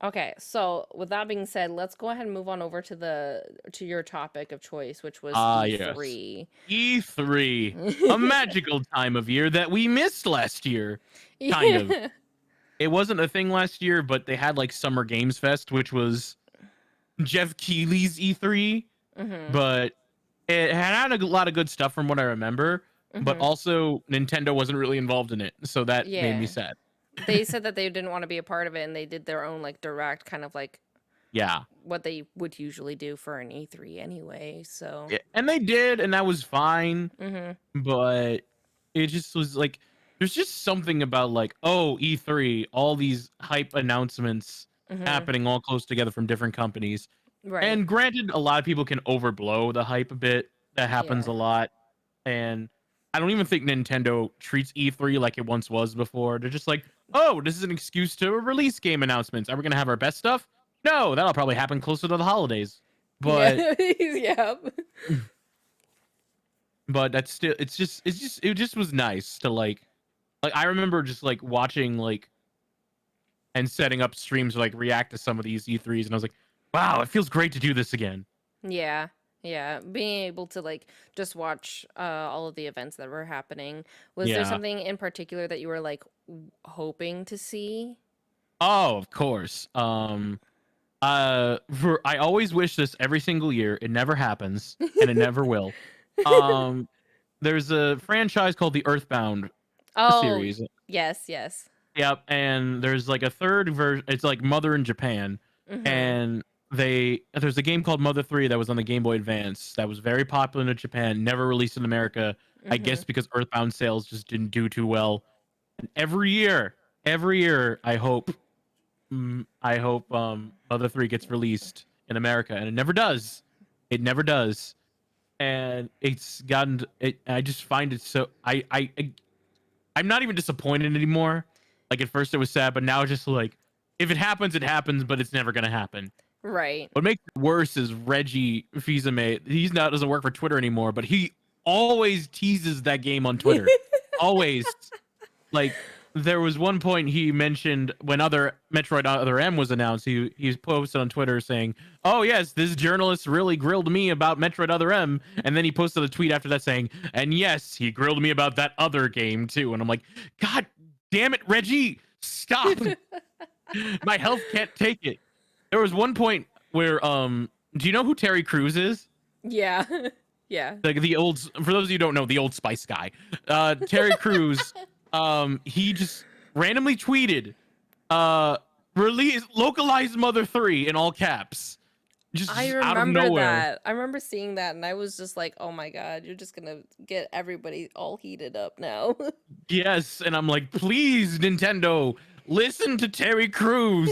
Okay, so with that being said, let's go ahead and move on over to your topic of choice, which was Ah, yes. E3. E3, a magical time of year that we missed last year. Kind of. Yeah. It wasn't a thing last year, but they had like Summer Games Fest, which was Jeff Keighley's E3, Mhm. but it had a lot of good stuff from what I remember, but Mhm. also Nintendo wasn't really involved in it, so that made me Yeah. sad. They said that they didn't want to be a part of it and they did their own like direct kind of like Yeah. what they would usually do for an E3 anyway. So, And they did, and that was fine, mhm. but it just was like there's just something about like, oh, E3, all these hype announcements Mhm. happening all close together from different companies. Right. And granted, a lot of people can overblow the hype a bit. That happens Yeah. a lot. And I don't even think Nintendo treats E3 like it once was before. They're just like, oh, this is an excuse to release game announcements. Are we going to have our best stuff? No, that'll probably happen closer to the holidays. But Yeah. Yeah. that's still, it just was nice to like I remember just like watching like and setting up streams to like react to some of these E3s, and I was like, wow, it feels great to do this again. Yeah. Yeah. Being able to like just watch all of the events that were happening. Was there Yeah. something in particular that you were like hoping to see? Oh, of course. For I always wish this every single year. It never happens, and it never will. Um, there's a franchise called the Earthbound Oh, series. yes, yes. Yep, and there's like a third version. It's like Mother in Japan, Mhm. and there's a game called Mother 3 that was on the Game Boy Advance that was very popular in Japan, never released in America. I guess Mhm. because Earthbound sales just didn't do too well. And every year, I hope Mother 3 gets released in America, and it never does. It never does. And it's gotten it. I just find it so. I'm not even disappointed anymore. Like at first it was sad, but now it's just like if it happens, it happens, but it's never gonna happen. Right. What makes it worse is Reggie Fils-Aimé. He's not doesn't work for Twitter anymore, but he always teases that game on Twitter. Always. Like there was one point he mentioned when other Metroid Other M was announced. He posted on Twitter saying, "Oh yes, this journalist really grilled me about Metroid Other M," and then he posted a tweet after that saying, "And yes, he grilled me about that other game too." And I'm like, "God damn it, Reggie, stop! My health can't take it." There was one point where do you know who Terry Crews is? Yeah. Yeah. Like the old, for those of you who don't know, the Old Spice guy. Terry Crews, he just randomly tweeted, release localized Mother 3 in all caps. I Just out of remember nowhere. that. I remember seeing that and I was just like, "Oh my god, you're just going to get everybody all heated up now." Yes, and I'm like, please, Nintendo, listen to Terry Crews.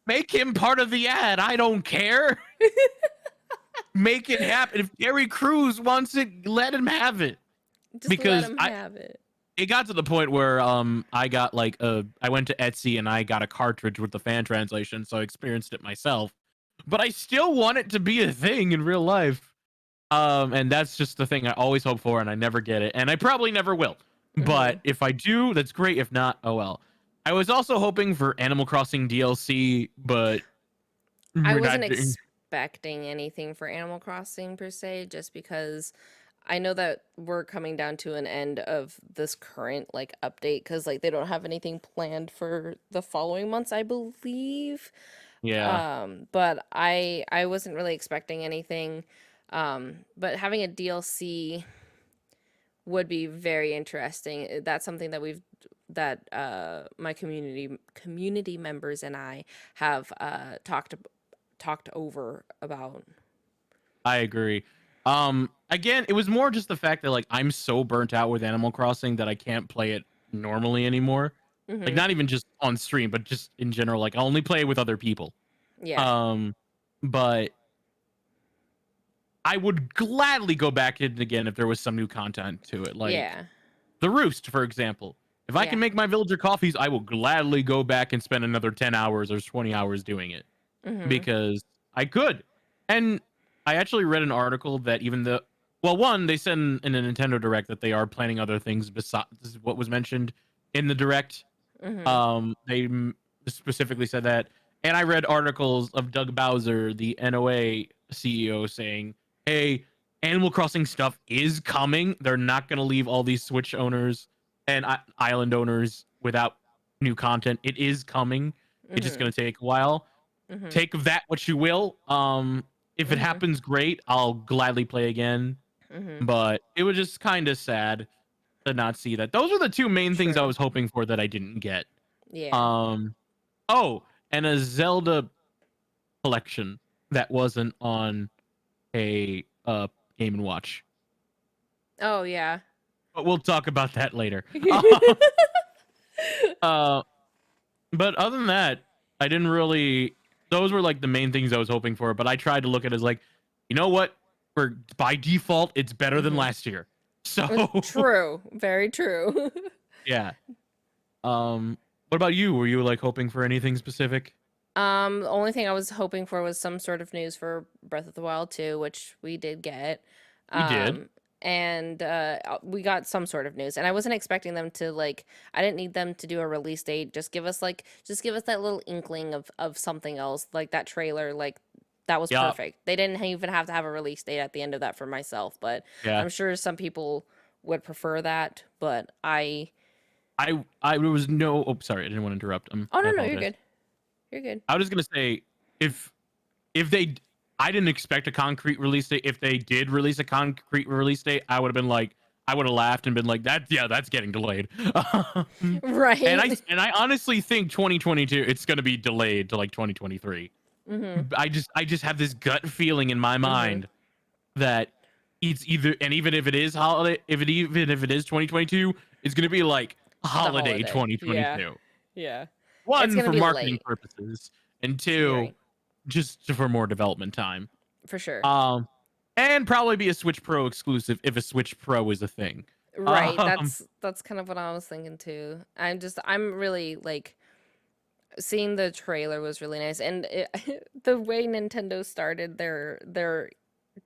Make him part of the ad. I don't care. Make it happen. If Terry Crews wants it, let him have it. Just let Because him I have it. it got to the point where I got like I went to Etsy and I got a cartridge with the fan translation, so I experienced it myself. But I still want it to be a thing in real life. And that's just the thing I always hope for, and I never get it, and I probably never will. But Mhm. if I do, that's great. If not, oh well. I was also hoping for Animal Crossing DLC, but I we're wasn't not doing. expecting anything for Animal Crossing per se just because I know that we're coming down to an end of this current like update because like they don't have anything planned for the following months, I believe. Yeah, But I wasn't really expecting anything. But having a DLC would be very interesting. That's something that my community members and I have talked over about. I agree. Again, it was more just the fact that like I'm so burnt out with Animal Crossing that I can't play it normally anymore. Like Mhm. not even just on stream, but just in general. Like I only play it with other people. Yeah. Um, but I would gladly go back in again if there was some new content to it. Like Yeah. the Roost, for example. If I Yeah. can make my villager coffees, I will gladly go back and spend another 10 hours or 20 hours doing it Mhm. because I could. And I actually read an article that even the well, one, they said in a Nintendo Direct that they are planning other things besides what was mentioned in the Direct. Mhm. They specifically said that. And I read articles of Doug Bowser, the NOA CEO, saying, hey, Animal Crossing stuff is coming. They're not going to leave all these Switch owners and island owners without new content. It is coming. It's just Mhm. going to take a while. Mhm. Take of that what you will. If it Mhm. happens, great. I'll gladly play again. Mhm. But it was just kind of sad to not see that. Those are the two main things I Sure. was hoping for that I didn't get. Yeah. Um, oh, and a Zelda collection that wasn't on a Game and Watch. Oh yeah. But we'll talk about that later. uh, but other than that, I didn't really. Those were like the main things I was hoping for. But I tried to look at it as like, you know what? For by default, it's better than Mhm. last year. So True. Very true. yeah. What about you? Were you like hoping for anything specific? The only thing I was hoping for was some sort of news for Breath of the Wild 2, which we did get. We did. Um, and we got some sort of news. And I wasn't expecting them to like I didn't need them to do a release date. Just give us that little inkling of something else, like that trailer, like that was Yeah. perfect. They didn't even have to have a release date at the end of that for myself, but Yeah. I'm sure some people would prefer that, but I was no. Oh, sorry. I didn't want to interrupt. Oh I no, no, you're apologize. good. You're good. I was just gonna say if if they I didn't expect a concrete release date. If they did release a concrete release date, I would have been like, I would have laughed and been like, that yeah, that's getting delayed. And I Right. and I honestly think 2022 it's gonna be delayed to like 2023. Mhm. I just have this gut feeling in my Mhm. mind that it's either and even if it is holiday, if it is 2022, it's gonna be like The holiday holiday. Yeah. 2022. Yeah. It's One gonna for be marketing late. purposes, and You're two right. just for more development time. For sure. Um, and probably be a Switch Pro exclusive if a Switch Pro is a thing. Right. Um, That's kind of what I was thinking too. I'm really like seeing the trailer was really nice, and the way Nintendo started their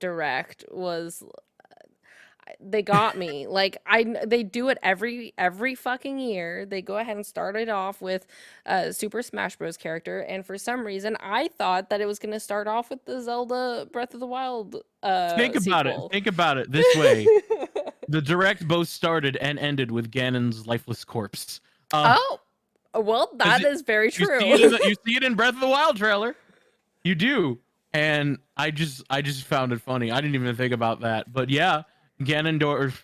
direct was they got me. Like they do it every fucking year. They go ahead and start it off with a Super Smash Bros character, and for some reason I thought that it was going to start off with the Zelda Breath of the Wild think about it. sequel. Think about it this way: the direct both started and ended with Ganon's lifeless corpse. Uh, Oh, well, because that is very you see true. it in you see it in Breath of the Wild trailer. You do, and I just found it funny. I didn't even think about that, but yeah, Ganondorf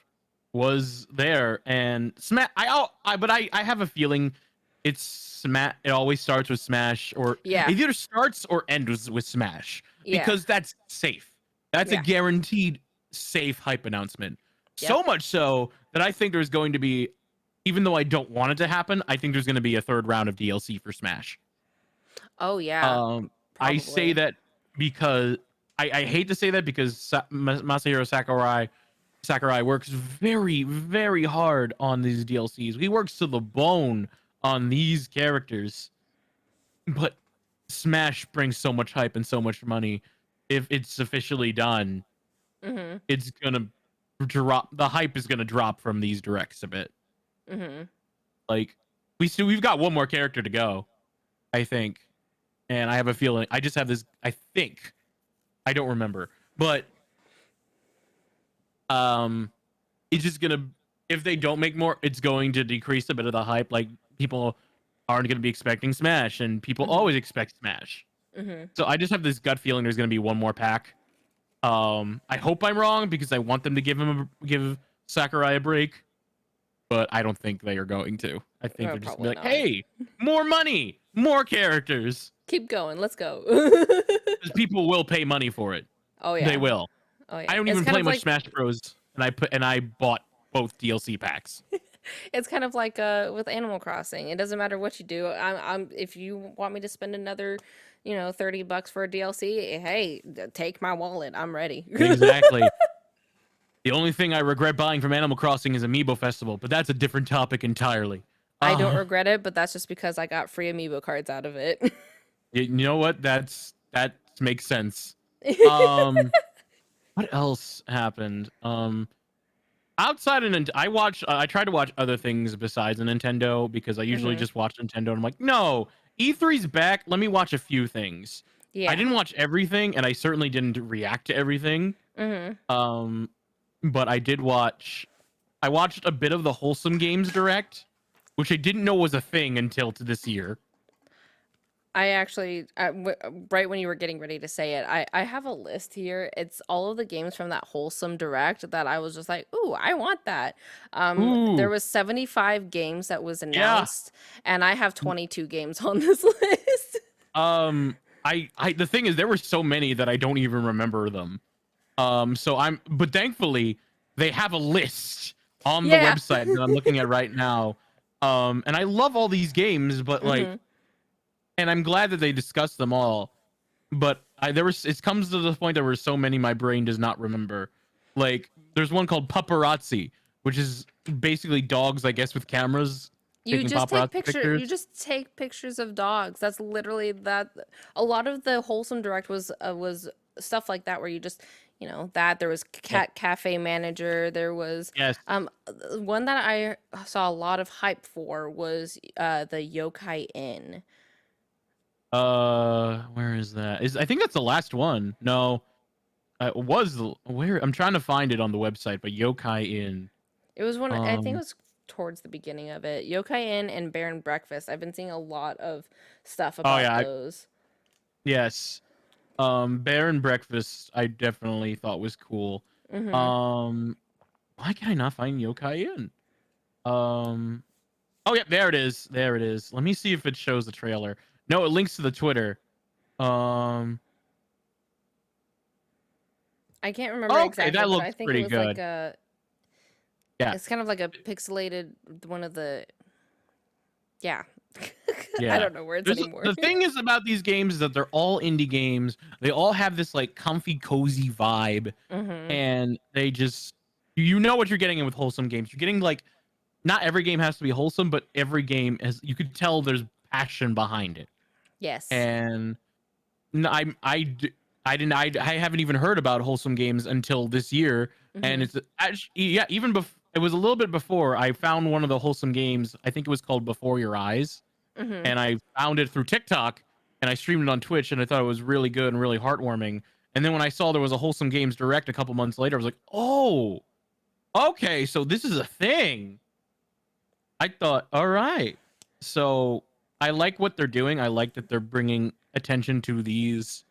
was there, and Smash. I have a feeling it's Smash. It always starts with Smash, or Yeah. it either starts or ends with Smash Yeah. because that's safe. That's a Yeah. guaranteed safe hype announcement. So Yep. much so that I think there's going to be, even though I don't want it to happen, I think there's going to be a third round of DLC for Smash. Oh yeah. Um, I say Probably. that because I hate to say that because Masahiro Sakurai works very, very hard on these DLCs. He works to the bone on these characters, but Smash brings so much hype and so much money. If it's officially done, Mhm. it's gonna drop. The hype is gonna drop from these directs a bit. Mhm. Like we've got one more character to go, I think, and I have a feeling. I just have this. I think I don't remember, but um, it's just gonna if they don't make more, it's going to decrease a bit of the hype. Like people aren't gonna be expecting Smash, and people Mhm. always expect Smash. Mhm. So I just have this gut feeling there's gonna be one more pack. I hope I'm wrong because I want them to give Sakurai a break, but I don't think they are going to. I think they're just gonna Probably be like, not. hey, more money, more characters, Keep going. Let's go. because people will pay money for it. Oh They yeah. will. Oh I yeah. don't It's even kind play of much like Smash Bros. And I bought both DLC packs. it's kind of like with Animal Crossing. It doesn't matter what you do. I'm if you want me to spend another, $30 for a DLC, hey, take my wallet. I'm ready. Exactly. The only thing I regret buying from Animal Crossing is Amiibo Festival, but that's a different topic entirely. I don't Uh, regret it, but that's just because I got free amiibo cards out of it. you know what? That makes sense. Um, what else happened? Outside of Nintendo, I tried to watch other things besides Nintendo because I usually Mhm. just watch Nintendo. And I'm like, no, E3's back. Let me watch a few things. I Yeah. didn't watch everything, and I certainly didn't react to everything. Mhm. Um, but I did watch. I watched a bit of the Wholesome Games Direct, which I didn't know was a thing until to this year. I actually, right when you were getting ready to say it, I have a list here. It's all of the games from that Wholesome Direct that I was just like, ooh, I want that. There Ooh, was 75 games that was yeah. announced, and I have 22 games on this list. I the thing is, there were so many that I don't even remember them. But thankfully they have a list on the Yeah. website that I'm looking at right now. And I love all these games, but Hmm. and I'm glad that they discussed them all. But it comes to the point that there were so many my brain does not remember. Like, there's one called Paparazzi, which is basically dogs, I guess, with cameras taking paparazzi You pictures. just take pictures of dogs. That's literally that. A lot of the Wholesome Direct was stuff like that where you just, that there was Yeah. cat cafe manager. There was Yes. one that I saw a lot of hype for was the Yokai Inn. Where is that? I think that's the last one. No, where I'm trying to find it on the website, but Yokai Inn. It was one, I think it Um. was towards the beginning of it. Yokai Inn and Bear and Breakfast. I've been seeing a lot of stuff Oh about yeah. those. Yes. Bear and Breakfast. I definitely thought was cool. Mhm. Um. Why can I not find Yokai Inn? Um. Oh yeah, there it is. There it is. Let me see if it shows the trailer. No, it links to the Twitter. Um. I can't remember Okay, exactly, that but I looks think it pretty was like good. Yeah. it's kind of like a pixelated one of the yeah. I Yeah. don't know words There's anymore. the thing is about these games is that they're all indie games. They all have this like comfy, cozy vibe, Mhm. and they just you know what you're getting in with wholesome games. You're getting like not every game has to be wholesome, but every game has you could tell there's passion behind it. Yes. And no, I didn't I haven't even heard about wholesome games until this year, and Mhm. it's actually yeah even it was a little bit before I found one of the wholesome games. I think it was called Before Your Eyes, Mhm. and I found it through TikTok, and I streamed it on Twitch, and I thought it was really good and really heartwarming. And then when I saw there was a Wholesome Games Direct a couple months later, I was like, oh, okay, so this is a thing. I thought, all right. So I like what they're doing. I like that they're bringing attention to these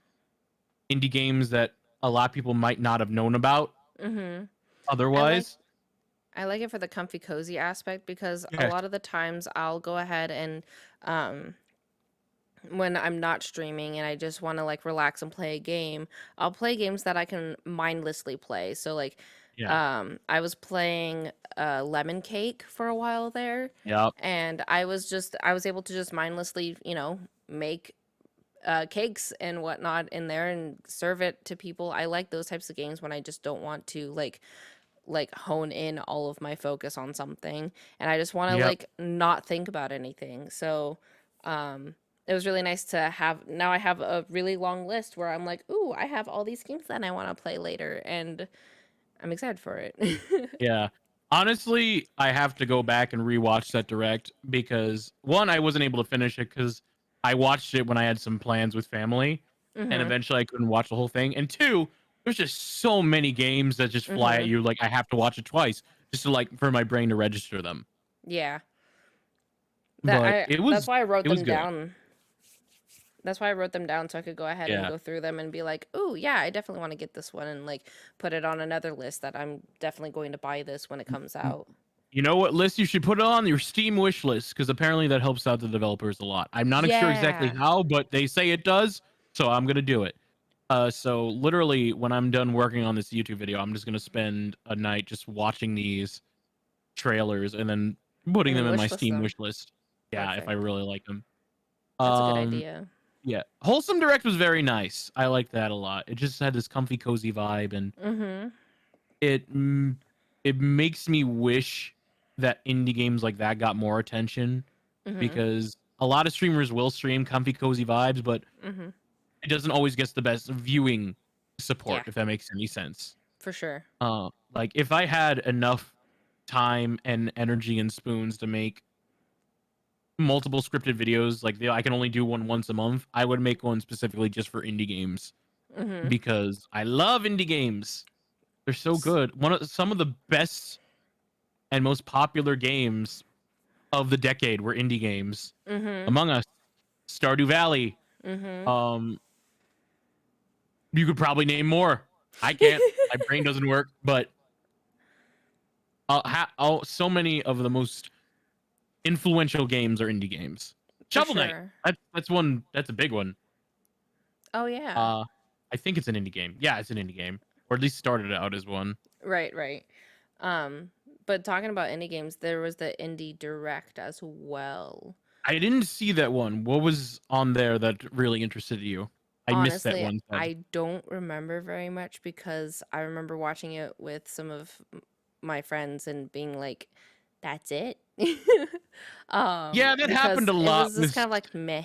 indie games that a lot of people might not have known about Mhm. I like otherwise. I like it for the comfy cozy aspect because a Yes. lot of the times I'll go ahead and um when I'm not streaming and I just want to like relax and play a game, I'll play games that I can mindlessly play. So like Yeah. I was playing Lemon Cake for a while there, Yep. and I was able to just mindlessly, make cakes and whatnot in there and serve it to people. I like those types of games when I just don't want to like hone in all of my focus on something and I just want to Yep. like not think about anything. So it was really nice to have now I have a really long list where I'm like, "Ooh, I have all these games that I want to play later," and I'm excited for it. Yeah. Honestly, I have to go back and rewatch that direct because one, I wasn't able to finish it because I watched it when I had some plans with family, and Mhm. eventually I couldn't watch the whole thing. And two, there's just so many games that just fly at Mhm. you. Like I have to watch it twice just to like for my brain to register them. Yeah. That But I that's why I wrote it was them good. down. That's why I wrote them down so I could go ahead and Yeah. go through them and be like, "Oh, yeah, I definitely want to get this one," and like put it on another list that I'm definitely going to buy this when it comes out. You know what list you should put it on? Your Steam wish list, because apparently that helps out the developers a lot. I'm not sure exactly Yeah. how, but they say it does, so I'm gonna do it. So literally, when I'm done working on this YouTube video, I'm just gonna spend a night just watching these trailers and then putting And them then in my wish list Steam them. wish list. Yeah, if I Perfect. really like them. That's a good Um, idea. yeah, Wholesome Direct was very nice. I liked that a lot. It just had this comfy, cozy vibe, and Mhm. it mm, it makes me wish that indie games like that got more attention Mhm. because a lot of streamers will stream comfy cozy vibes, but Mhm. it doesn't always get the best viewing support, Yeah, if that makes any sense. for sure. Like if I had enough time and energy and spoons to make multiple scripted videos, like I can only do one once a month, I would make one specifically just for indie games Mhm. because I love indie games. They're so S- good. Some of the best and most popular games of the decade were indie games. Mhm. Among Us, Stardew Valley. Mhm. Um, you could probably name more. I can't. My brain doesn't work. But so many of the most influential games are indie games. For Shovel Knight. sure. That's one. That's a big one. Oh yeah. Uh, I think it's an indie game. Yeah, it's an indie game, or at least started out as one. Right, right. Um, but talking about indie games, there was the indie direct as well. I didn't see that one. What was on there that really interested you? I missed that Honestly, one. Said. I don't remember very much because I remember watching it with some of my friends and being like, "That's it." Yeah, that happened Because a it lot was just with kind of like meh.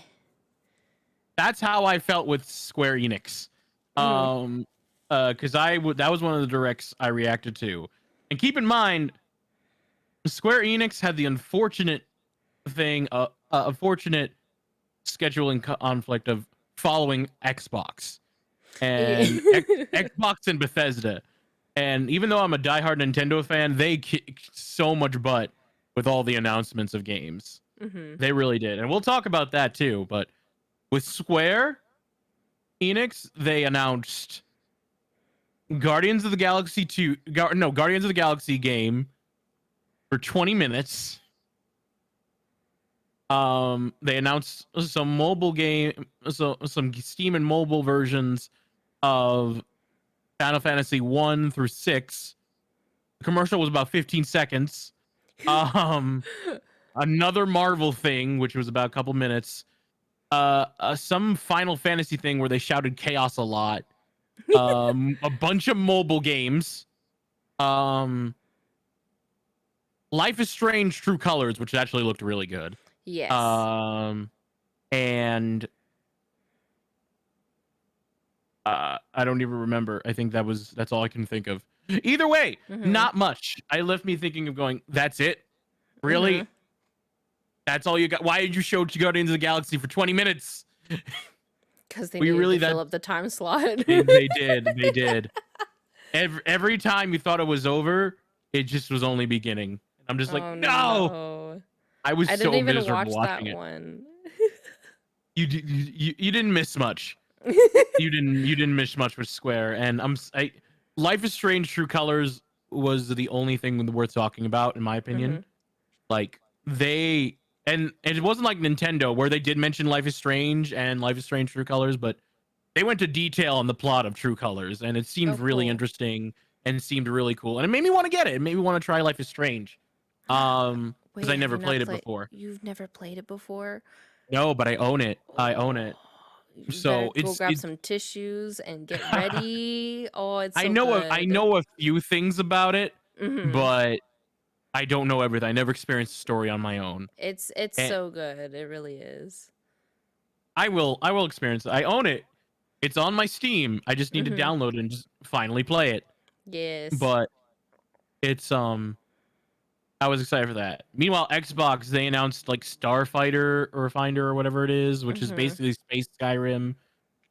that's how I felt with Square Enix. Mhm. Because that was one of the directs I reacted to. And keep in mind, Square Enix had the unfortunate scheduling conflict of following Xbox and Xbox and Bethesda. And even though I'm a diehard Nintendo fan, they kicked so much butt with all the announcements of games. Mhm. They really did, and we'll talk about that too. But with Square Enix, they announced Guardians of the Galaxy 2 Guardians of the Galaxy game for 20 minutes. They announced some mobile game some Steam and mobile versions of Final Fantasy 1 through 6. The commercial was about 15 seconds. Um Another Marvel thing which was about a couple minutes. Some Final Fantasy thing where they shouted chaos a lot. A bunch of mobile games. Um, Life is Strange: True Colors, which actually looked really good. Yes. Um, and I don't even remember. I think that's all I can think of. Either way, Mhm. not much. I left me thinking of going, that's it? Mhm. Really? That's all you got? Why did you show Guardians of the Galaxy for 20 minutes? Because they Were you needed to really fill that? up the time slot. They did. They did. Every time you thought it was over, it just was only beginning. And I'm just like, Oh no. no. I was I didn't so even miserable watch that watching it. one. You didn't miss much. You didn't miss much with Square. And Life is Strange: True Colors was the only thing worth talking about in my opinion. Mhm. Like they and it wasn't like Nintendo where they did mention Life is Strange and Life is Strange: True Colors, but they went to detail on the plot of True Colors, and it Oh, seemed really cool. interesting and seemed really cool, and it made me want to get it. It made me want to try Life is Strange, because I Wait, have never you not played it played? before. You've never played it before? No, but I own it. I own Oh, it. you better So go it's grab it. some tissues and get ready. Oh, it's I so know I good. know a few things about it, Mhm. but I don't know everything. I never experienced the story on my own, It's and so good. It really is. I will experience it. I own it. It's on my Steam. I just need to Mhm. download it and just finally play it. Yes. But it's I was excited for that. Meanwhile, Xbox, they announced like Starfighter or Finder or whatever it is, which is Mhm. basically Space Skyrim.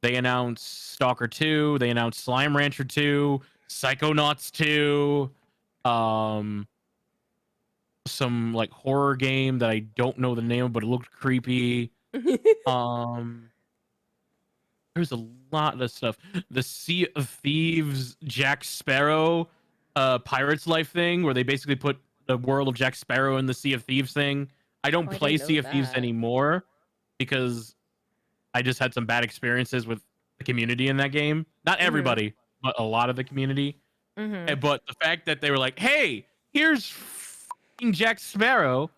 They announced Stalker 2. They announced Slime Rancher 2, Psychonauts 2, um, some like horror game that I don't know the name of, but it looked creepy. Um, there's a lot of stuff. The Sea of Thieves, Jack Sparrow, Pirate's Life thing, where they basically put the world of Jack Sparrow in the Sea of Thieves thing. I don't Oh, I play didn't know Sea of Thieves that. anymore because I just had some bad experiences with the community in that game. Not Mhm. everybody, but a lot of the community. Mhm. But the fact that they were like, "Hey, here's fucking Jack Sparrow,"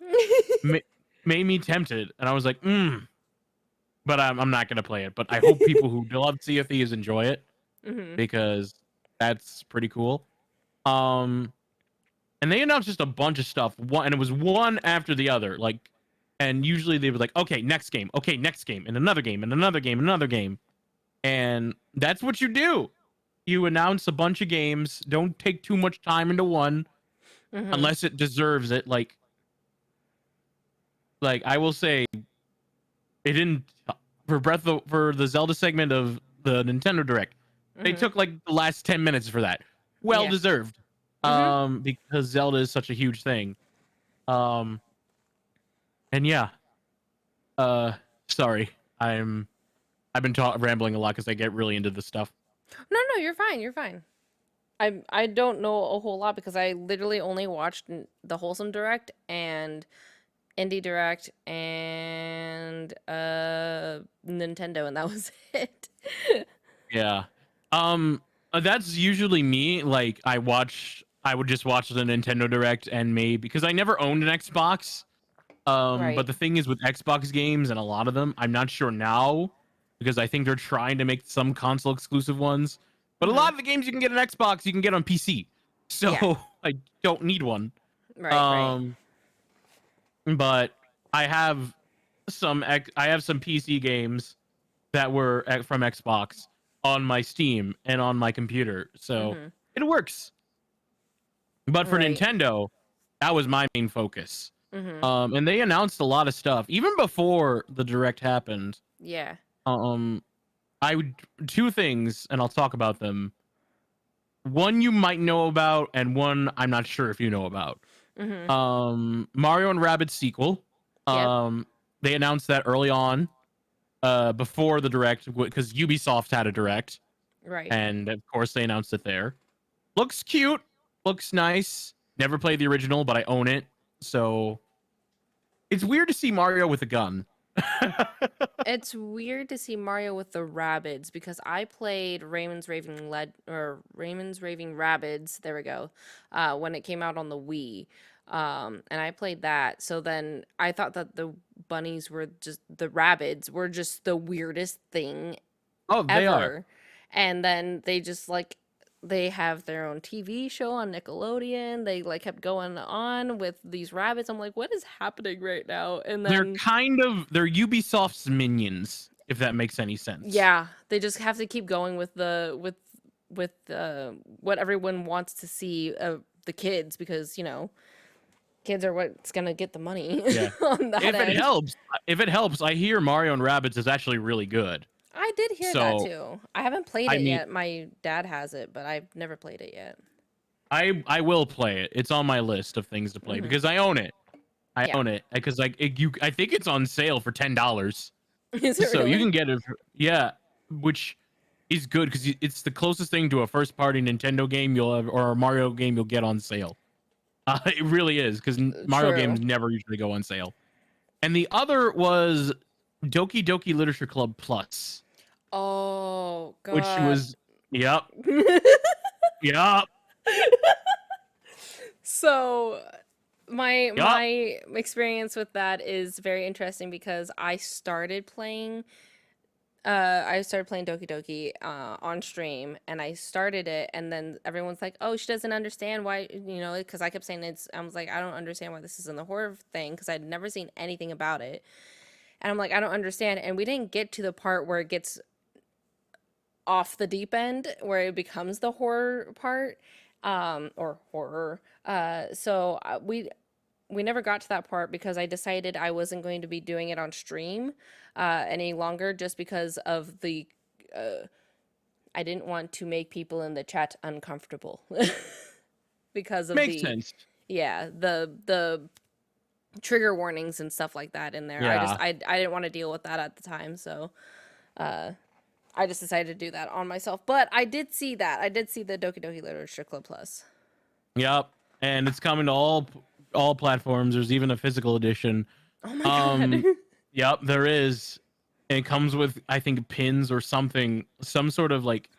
ma- made me tempted, and I was like, But I'm not gonna play it. But I hope people who love Sea of Thieves enjoy it Mhm. because that's pretty cool. Um, and they announced just a bunch of stuff. One, and it was one after the other. Like, and usually they were like, "Okay, next game. Okay, next game, and another game, and another game, and another game." And that's what you do. You announce a bunch of games. Don't take too much time into one Mhm. unless it deserves it. Like I will say, it didn't for the Zelda segment of the Nintendo Direct. They Mhm. took like the last 10 minutes for that. Well Yeah. deserved. Mhm. Because Zelda is such a huge thing. Um, and yeah. Uh, sorry, I've been rambling a lot because I get really into this stuff. No, no, you're fine. You're fine. I don't know a whole lot because I literally only watched the Wholesome Direct and Indie Direct and Nintendo, and that was it. Yeah. That's usually me. Like I would just watch the Nintendo Direct and maybe because I never owned an Xbox. But Right. the thing is with Xbox games and a lot of them, I'm not sure now because I think they're trying to make some console exclusive ones. But a lot Mhm. of the games you can get on Xbox, you can get on PC. Yeah. So I don't need one. Right. Right. Um, but I have I have some PC games that were from Xbox on my Steam and on my computer. So Mhm. it works. But for Right. Nintendo, that was my main focus. Mhm. And they announced a lot of stuff even before the direct happened. Yeah. Um, I would two things, and I'll talk about them. One you might know about, and one I'm not sure if you know about. Mhm. Mario and Rabbids sequel. Yep. Um, they announced that early on, before the direct, because Ubisoft had a direct, Right. and of course they announced it there. Looks cute, looks nice. Never played the original, but I own it, so it's weird to see Mario with a gun. It's weird to see Mario with the Rabbids because I played Raymond's Raving Rabbids. There we go. When it came out on the Wii, and I played that. So then I thought that the Rabbids were just the weirdest thing Oh, they are. ever. And then they have their own TV show on Nickelodeon. They like kept going on with these rabbits. I'm like, what is happening right now? And then They're Ubisoft's minions, if that makes any sense. yeah, they just have to keep going with what everyone wants to see the kids because, kids are what's going to get the money Yeah. on that If it end. helps, I hear Mario and Rabbids is actually really good. I did hear that So too. I haven't played I it mean, yet. My dad has it, but I've never played it yet. I will play it. It's on my list of things to play Mhm. because I own it. I Yeah. own it because I think it's on sale for $10, Is it so you really? can get it. Yeah, which is good because it's the closest thing to a first party Nintendo game you'll ever, or a Mario game you'll get on sale. It really is because Mario True. games never usually go on sale. And the other was Doki Doki Literature Club Plus, Oh which God. was yep, yep, So my yep. my experience with that is very interesting because I started playing Doki Doki on stream, and I started it, and then everyone's like, "Oh, she doesn't understand why," because I kept saying I was like, "I don't understand why this is in the horror thing," because I'd never seen anything about it, and I'm like, "I don't understand," and we didn't get to the part where it gets off the deep end, where it becomes the horror part, or horror. We never got to that part because I decided I wasn't going to be doing it on stream any longer just because of I didn't want to make people in the chat uncomfortable because of Makes the sense. yeah, the trigger warnings and stuff like that in there. Yeah. I didn't want to deal with that at the time, so uh I just decided to do that on myself. But I did see that. I did see the Doki Doki Literature Club Plus. Yep. And it's coming to all platforms. There's even a physical edition. Oh my god. Um, yep, there is. And it comes with, I think, pins or something, some sort of like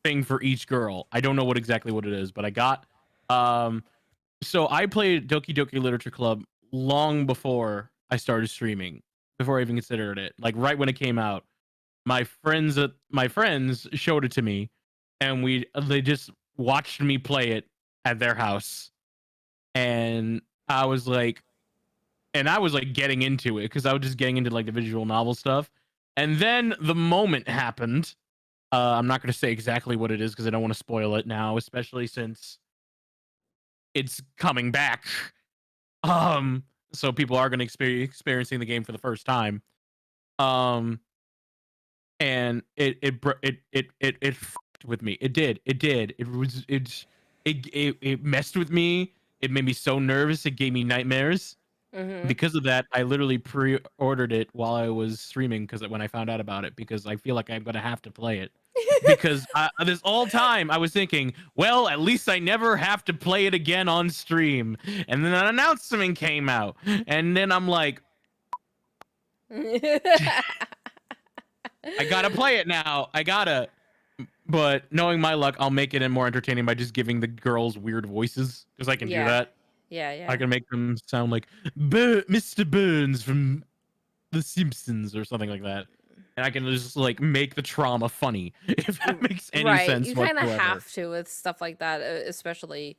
thing for each girl. I don't know what it is, but I got. Um, so I played Doki Doki Literature Club long before I started streaming, before I even considered it. Like right when it came out, my friends showed it to me, and they just watched me play it at their house, and I was like, getting into it because I was just getting into like the visual novel stuff, and then the moment happened. I'm not going to say exactly what it is because I don't want to spoil it now, especially since it's coming back. Um, so people are going to experiencing the game for the first time. Um, and it fucked with me. It did. It did. It messed with me. It made me so nervous. It gave me nightmares. Mhm. Because of that, I literally pre-ordered it while I was streaming because when I found out about it, because I feel like I'm gonna have to play it. Because this all time I was thinking, well, at least I never have to play it again on stream. And then an announcement came out, and then I'm like, I gotta play it now. I gotta. But knowing my luck, I'll make it more entertaining by just giving the girls weird voices because I can do Yeah. that. Yeah, I yeah. can make them sound like Mr. Burns from The Simpsons or something like that. And I can just like make the trauma funny, if that makes any Right. sense You kind of whatsoever. have to with stuff like that, especially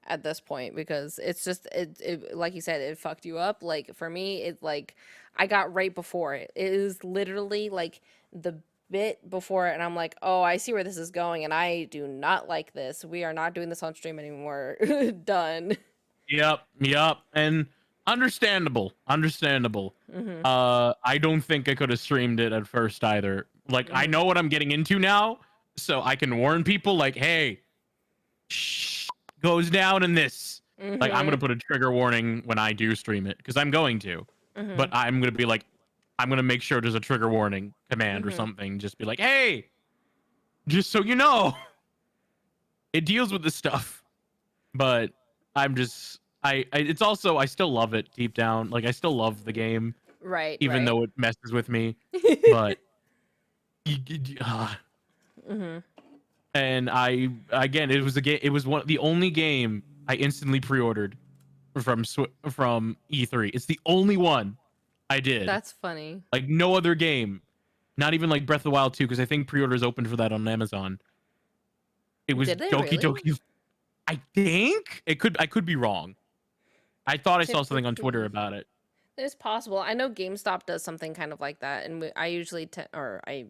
at this point, because it's just it like you said, it fucked you up. Like for me, it like I got right before it. It is literally like the bit before it, and I'm like, oh, I see where this is going, and I do not like this. We are not doing this on stream anymore. Done. Yep. And understandable. Hmm. I don't think I could have streamed it at first either. Like I Hmm. know what I'm getting into now, so I can warn people like, hey, shh, goes down in this. Like I'm Hmm. gonna put a trigger warning when I do stream it because I'm going to, but Hmm. I'm gonna be like, I'm gonna make sure there's a trigger warning command or Hmm. something. Just be like, hey, just so you know, it deals with this stuff. But I'm just, it's also I still love it deep down. Like I still love the game, Right, even right. though it messes with me. But Hmm. and I again, it was a game. It was the only game I instantly pre-ordered from E3. It's the only one I did. That's funny. Like no other game, not even like Breath of the Wild 2, because I think pre-orders opened for that on Amazon. It was Did they Doki really? Doki. I think it could. I could be wrong. I thought I saw something on Twitter Typically. about it. It's possible. I know GameStop does something kind of like that, and I usually or I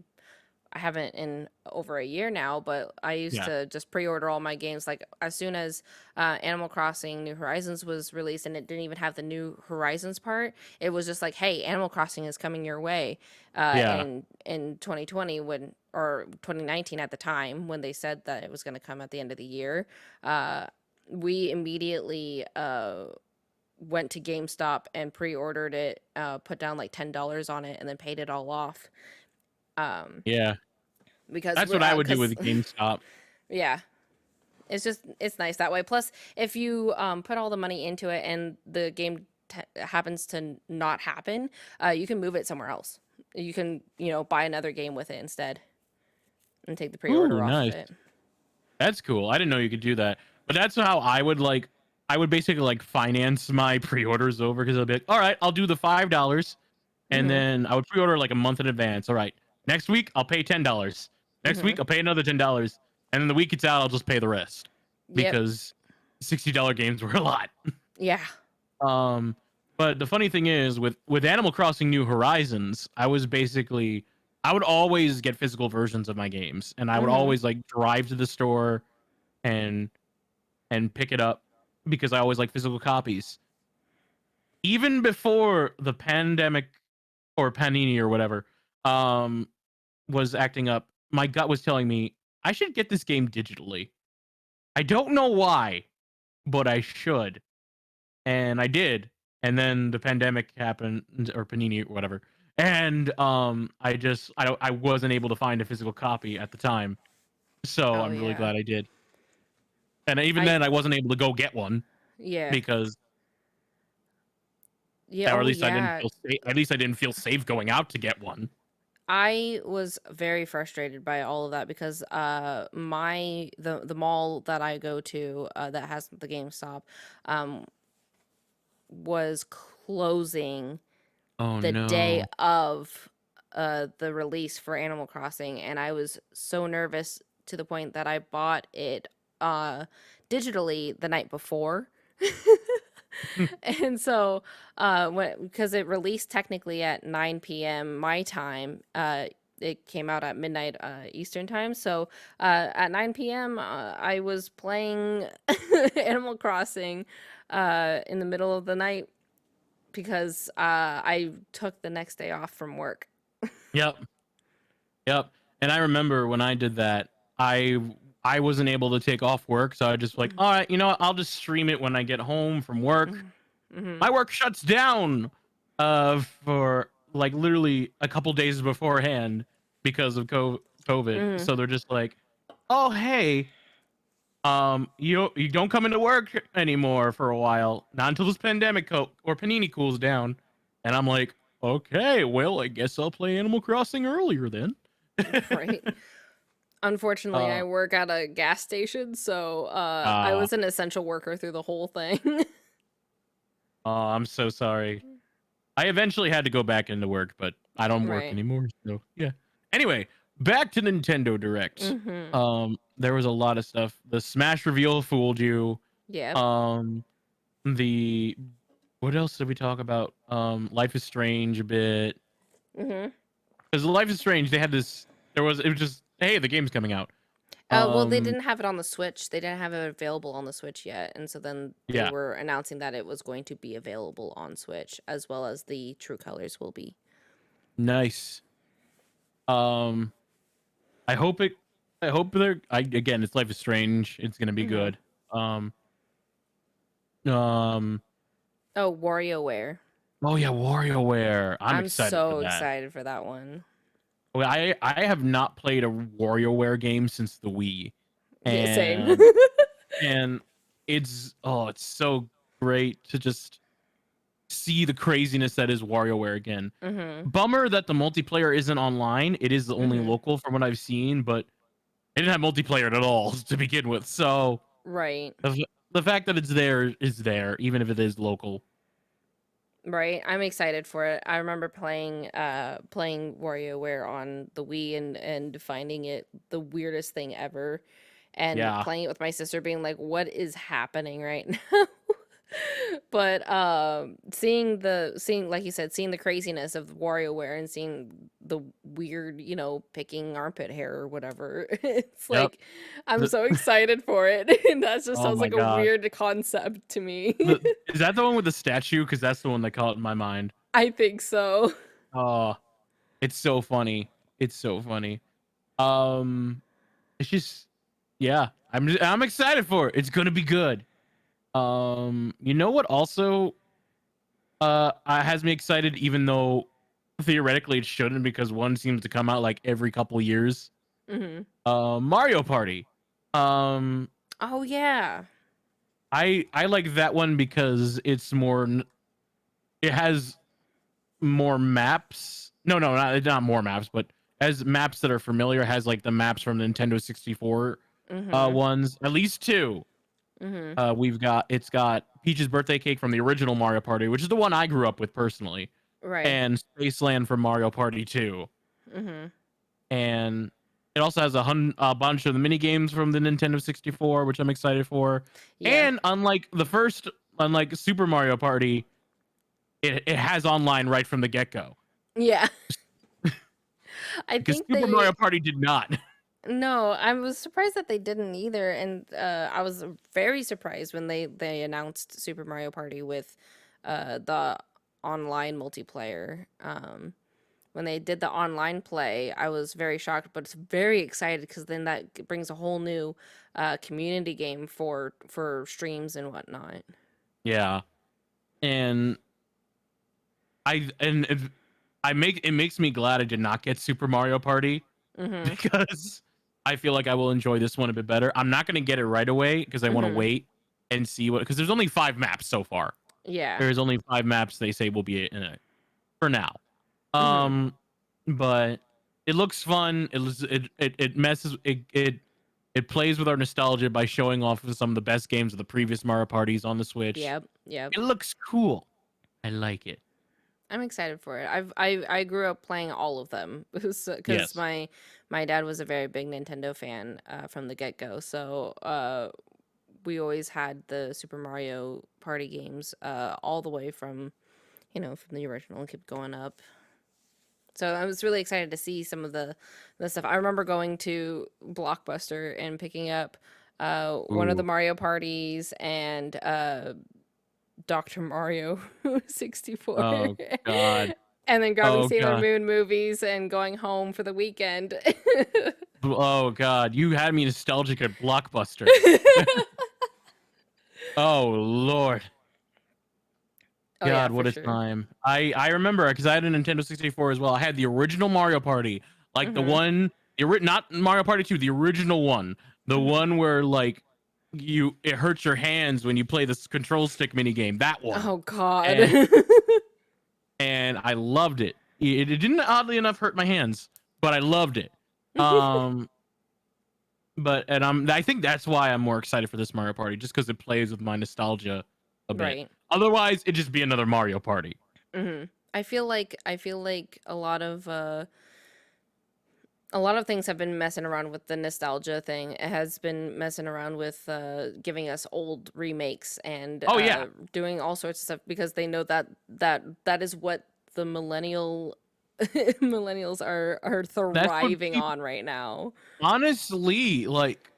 haven't in over a year now, but I used Yeah. to just pre-order all my games like as soon as Animal Crossing New Horizons was released, and it didn't even have the New Horizons part. It was just like, hey, Animal Crossing is coming your way, Yeah. in 2020 when or 2019 at the time when they said that it was going to come at the end of the year. Uh, we immediately went to GameStop and pre-ordered it, put down like $10 on it, and then paid it all off. Um, Yeah. because That's what I would do because with GameStop. yeah, it's nice that way. Plus, if you put all the money into it and the game happens to not happen, you can move it somewhere else. You can buy another game with it instead and take the Ooh, pre-order off of nice. it. That's cool. I didn't know you could do that. But that's how I would like. I would basically like finance my pre-orders over because I'd be like, all right, I'll do the $5, and Mhm. then I would pre-order like a month in advance. All right, next week I'll pay $10. Next Mhm. week I'll pay another $10, and then the week it's out, I'll just pay the rest Yep. because $60 games were a lot. Yeah. Um, but the funny thing is, with Animal Crossing New Horizons, I would always get physical versions of my games, and I would Mhm. always like drive to the store and pick it up because I always like physical copies. Even before the pandemic or Panini or whatever, um, was acting up, my gut was telling me I should get this game digitally. I don't know why, but I should. And I did. And then the pandemic happened, or Panini or whatever. And I wasn't able to find a physical copy at the time. So Oh I'm really yeah. glad I did. And even I then I wasn't able to go get one yeah. because Yeah, or at oh least I didn't yeah. feel safe. At least I didn't feel safe going out to get one. I was very frustrated by all of that because the mall that I go to that has the GameStop um was closing Oh the day no. of the release for Animal Crossing, and I was so nervous to the point that I bought it digitally the night before. And so when because it released technically at 9 p.m. my time, it came out at midnight Eastern time. So at 9 p.m. I was playing Animal Crossing in the middle of the night because I took the next day off from work. Yep. Yep. And I remember when I did that, I I wasn't able to take off work, so I just like, all right, you know what? I'll just stream it when I get home from work. Mm-hmm. My work shuts down for like literally a couple days beforehand because of COVID. Mm-hmm. So they're just like, "Oh, hey, you don't come into work anymore for a while, not until this pandemic or Panini cools down." And I'm like, "Okay, well, I guess I'll play Animal Crossing earlier then." Right. Unfortunately, I uh, work at a gas station, so I uh, was an essential worker through the whole thing. I'm so sorry. I eventually had to go back into work, but I don't work Right. anymore. So yeah. Anyway, back to Nintendo Directs. Mm-hmm. There was a lot of stuff. The Smash reveal fooled you. Yep. Um, the what else did we talk about? Life is Strange a bit. Mm-hmm. Because Life is Strange, they had this. It was just hey, the game's coming out. Well, they Um, didn't have it on the Switch. They didn't have it available on the Switch yet, and so then they yeah, were announcing that it was going to be available on Switch, as well as the True Colors will be. nice. Um, I hope it. I hope they're. Again, it's Life is Strange. It's gonna be Mm-hmm. good. Um, um, Oh, WarioWare. Oh yeah, WarioWare. I'm I'm excited for so that. excited for that one. Well, I have not played a WarioWare game since the Wii, Yeah, same. and and it's so great to just see the craziness that is WarioWare again. Mm-hmm. Bummer that the multiplayer isn't online. It is only Mm-hmm. local from what I've seen, but it didn't have multiplayer at all to begin with. So Right. the fact that it's there is there, even if it is local. Right. I'm excited for it. I remember playing WarioWare on the Wii and finding it the weirdest thing ever, and Yeah. playing it with my sister being like, "What is happening right now?" But seeing like you said, seeing the craziness of WarioWare and seeing the weird, picking armpit hair or whatever. It's Yep. like I'm The, so excited for it. And that just oh sounds my like a god. weird concept to me. Is that the one with the statue? Because that's the one that caught in my mind. I think so. Oh, it's so funny. It's so funny. Um, it's just, yeah. I'm excited for it. It's gonna be good. You know what? Also, has me excited, even though theoretically it shouldn't, because one seems to come out like every couple years. Mhm. Mario Party. Um, Oh, yeah. I like that one because it's more. It has more maps. No, no, not more maps, but as maps that are familiar, has like the maps from Nintendo 64 Mhm. ones, at least two. Mhm. It's got Peach's birthday cake from the original Mario Party, which is the one I grew up with personally, Right. and Spaceland from Mario Party 2. Mhm. And it also has a bunch of the mini games from the Nintendo 64, which I'm excited for. Yeah. And unlike Super Mario Party, it has online right from the get go Yeah. I because think Super they Mario Party did not. No, I was surprised that they didn't either, and I was very surprised when they announced Super Mario Party with the online multiplayer. when they did the online play, I was very shocked, but it's very excited because then that brings a whole new community game for streams and whatnot. Yeah. And it makes me glad I did not get Super Mario Party Mhm. because I feel like I will enjoy this one a bit better. I'm not going to get it right away because I want to Mhm. wait and see what, because there's only 5 maps so far. Yeah. There's only 5 maps they say will be in it for now. Mhm. Um, but it looks fun. It messes it plays with our nostalgia by showing off some of the best games of the previous Mario parties on the Switch. Yep. Yep. It looks cool. I like it. I'm excited for it. I grew up playing all of them because Yes. my dad was a very big Nintendo fan from the get go. So we always had the Super Mario Party games all the way from from the original and keep going up. So I was really excited to see some of the stuff. I remember going to Blockbuster and picking up one of the Ooh. Mario parties and Dr. Mario 64. Oh god. And then grabbing Oh Sailor god. Moon movies and going home for the weekend. Oh god. You had me nostalgic at Blockbuster. Oh lord. Oh yeah, God, for what a sure. time. I remember because I had a Nintendo 64 as well. I had the original Mario Party, like the Mhm. one, not Mario Party 2, the original one, the Mhm. one where like it hurts your hands when you play this control stick mini game. That one, Oh god. and I loved it. It didn't oddly enough hurt my hands, but I loved it. Um, I think that's why I'm more excited for this Mario Party, just because it plays with my nostalgia a bit. Right. Otherwise, it'd just be another Mario Party. Mhm. I feel like a lot of things have been messing around with the nostalgia thing. It has been messing around with giving us old remakes and Oh yeah, doing all sorts of stuff because they know that that is what the millennials are that's what thriving people on right now. honestly like.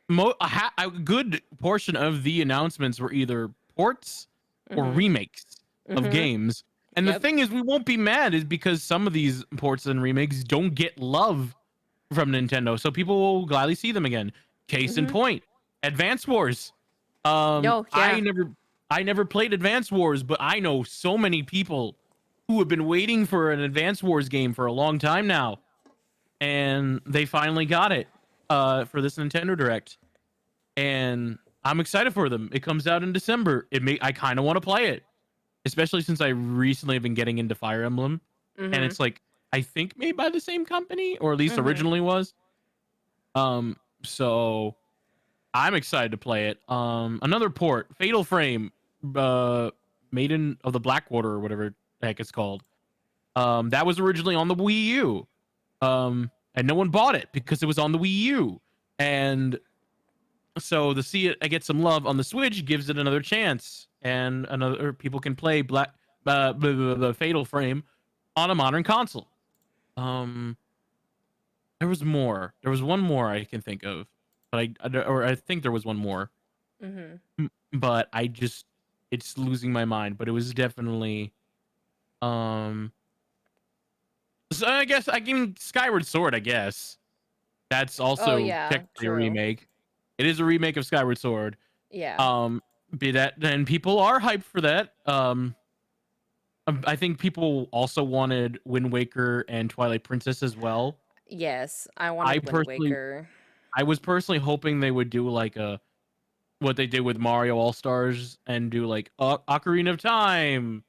A good portion of the announcements were either ports or Mhm. remakes of Mhm. games. And the Yep. thing is, we won't be mad is because some of these ports and remakes don't get love from Nintendo, so people will gladly see them again. Case in Mhm. point, Advance Wars. Oh, yeah. I never played Advance Wars, but I know so many people who have been waiting for an Advance Wars game for a long time now, and they finally got it for this Nintendo Direct, and I'm excited for them. It comes out in December. I kind of want to play it, especially since I recently have been getting into Fire Emblem, and Mhm. it's like I think made by the same company, or at least Mhm. originally was. So I'm excited to play it. Another port, Fatal Frame, uh, Maiden of the Blackwater or whatever the heck it's called. That was originally on the Wii U. And no one bought it because it was on the Wii U, and so to see it, I get some love on the Switch gives it another chance, and another people can play the Fatal Frame on a modern console. Um, there was more. There was one more I can think of, but I think there was one more, Mhm. but I just it's losing my mind. But it was definitely um. So I guess I mean Skyward Sword. I guess that's Oh also yeah, technically a true. remake. It is a remake of Skyward Sword. Yeah. Um, be that then people are hyped for that. I think people also wanted Wind Waker and Twilight Princess as well. Yes, I I wanted Wind personally, Waker. I was personally hoping they would do like a what they did with Mario All Stars and do like Ocarina of Time,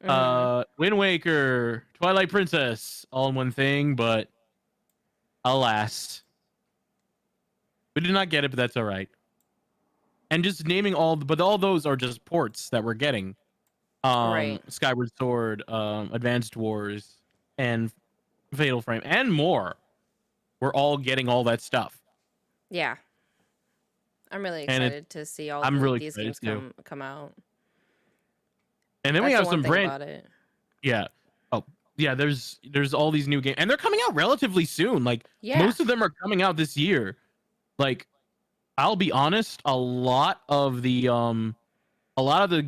Mhm. Wind Waker, Twilight Princess, all in one thing. But alas, we did not get it. But that's all right. And just naming but all those are just ports that we're getting. Right. Skyward Sword, Advanced Wars, and Fatal Frame, and more. We're all getting all that stuff, Yeah. I'm really and excited to see all I'm really these excited games too. come out. And then we That's the have one some thing brand, about it. yeah. Oh, yeah. There's all these new games, and they're coming out relatively soon. Like Yeah. most of them are coming out this year. Like I'll be honest, a lot of the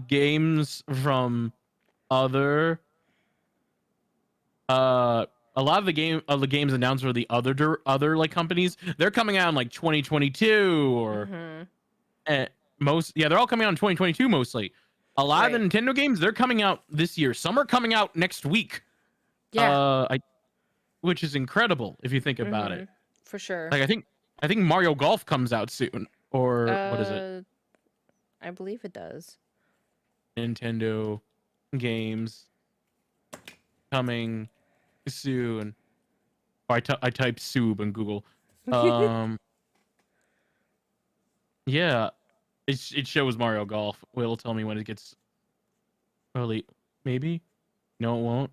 games from other A lot of the games announced for the other like companies, they're coming out in like 2022 or Mm-hmm. they're all coming out in 2022 mostly. A lot of the Right. Nintendo games, they're coming out this year. Some are coming out next week. Yeah. I Which is incredible if you think about Mm-hmm. it. For sure. Like I think Mario Golf comes out soon, or what is it? Uh, I believe it does. Nintendo games coming soon. I type Soob in Google. Um, yeah, it shows Mario Golf. It'll tell me when it gets early. Maybe no, it won't.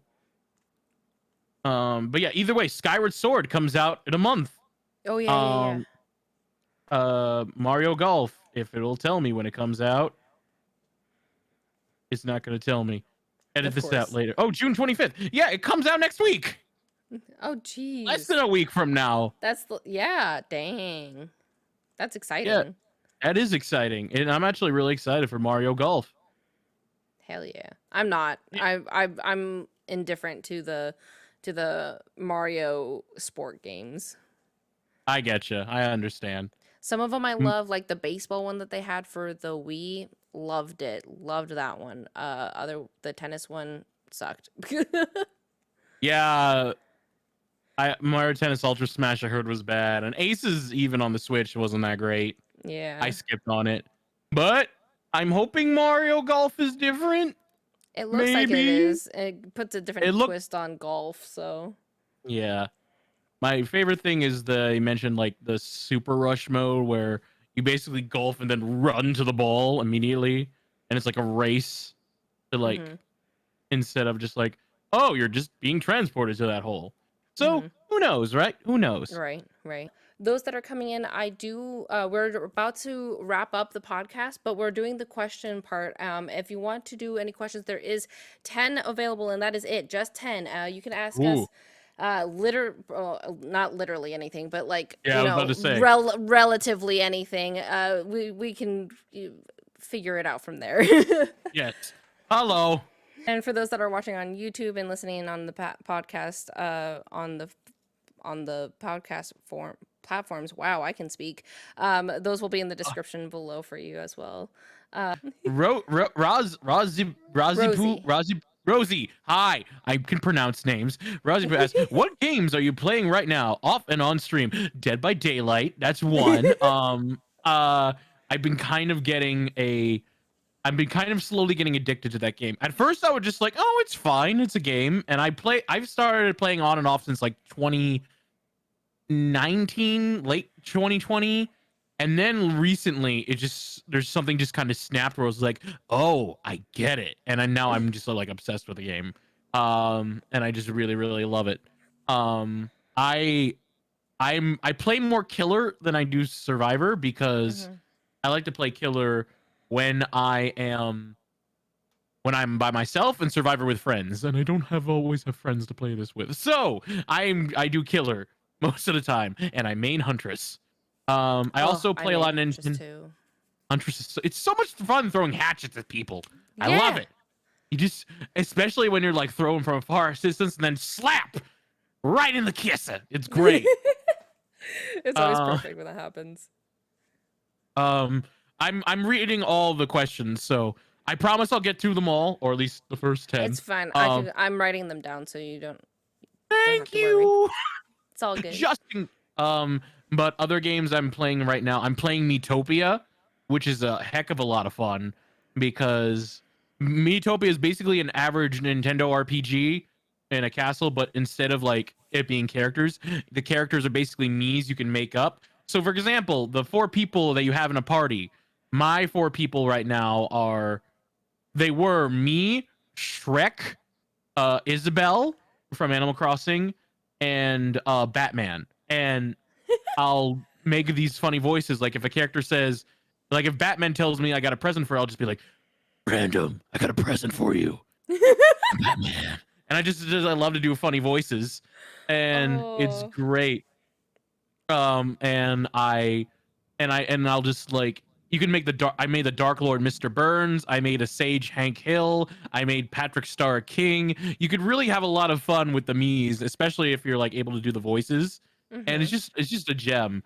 But yeah, either way, Skyward Sword comes out in a month. Oh yeah, yeah, yeah. Um, Mario Golf, if it'll tell me when it comes out, it's not going to tell me. Edit Of this out course. later. Oh, June 25th. Yeah, it comes out next week. Oh Less geez. than a week from now. Yeah, dang. That's Yeah, exciting. that is exciting. And I'm actually really excited for Mario Golf. Hell yeah. I'm not. Yeah. I'm indifferent to the Mario sport games. I getcha. I understand. Some of them I Mm, love, like the baseball one that they had for the Wii. Loved it. Loved that one. The tennis one sucked. Yeah, Mario Tennis Ultra Smash I heard was bad, and Aces even on the Switch wasn't that great. I Yeah. skipped on it, but I'm hoping Mario Golf is different. It looks like it Maybe is. It puts a it different looked. twist on golf, so Yeah, my favorite thing is you mentioned like the Super Rush mode where you basically golf and then run to the ball immediately, and it's like a race to like mhm. instead of just like, oh, you're just being transported to that hole. So Mhm. who knows, right? Who knows? Right, right. Those that are coming in, I do. We're about to wrap up the podcast, but we're doing the question part. If you want to do any questions, there is 10 available, and that is it. Just 10. You can ask Ooh, us, not literally anything, but like yeah, I was about to say. relatively anything. We can figure it out from there. Yes. Hello. And for those that are watching on YouTube and listening on the podcast, on the podcast form platforms. Wow, I can speak. Those will be in the Uh, description below for you as well. Rosie. Rosie. Hi, I can pronounce names. Rosie asks, "What games are you playing right now, off and on stream?" Dead by Daylight. That's one. I've been kind of getting a. I've been kind of slowly getting addicted to that game. At first, I would just like, "Oh, it's fine. It's a game," and I've started playing on and off since like 2019, late 2020. And then recently, there's something just kind of snapped where I was like, oh, I get it. And now I'm just like obsessed with the game. And I just really, really love it. Um, I I play more killer than I do survivor because Mhm. I like to play killer when I'm by myself and survivor with friends, and I don't always have friends to play this with. So I do killer most of the time, and I main huntress. I Oh, also I play a made lot huntress in too. huntress. It's so much fun throwing hatchets at people. I love Yeah. it. You just, especially when you're like throwing from a far distance and then slap right in the kisser. It's great. It's always Uh, perfect when that happens. um, I'm reading all the questions, so I promise I'll get to them all, or at least the first 10. It's fine. Um, I'm writing them down so you don't have Thank to worry. you. It's all good. Justin. But other games I'm playing right now, I'm playing Metopia, which is a heck of a lot of fun because Metopia is basically an average Nintendo RPG in a castle, but instead of like it being characters, the characters are basically Mii's you can make up. So, for example, the four people that you have in a party, my four people right now they were me, Shrek, Isabel from Animal Crossing, and Batman. And I'll make these funny voices. Like if a character says, like if Batman tells me I got a present for her, I'll just be like, "Random, I got a present for you, I'm Batman." And I love to do funny voices, and it's Oh. great. And I'll just like you can make the dark. I made the Dark Lord Mr. Burns. I made a Sage Hank Hill. I made Patrick Star King. You could really have a lot of fun with the Miis, especially if you're like able to do the voices. And Mm-hmm. it's just a gem.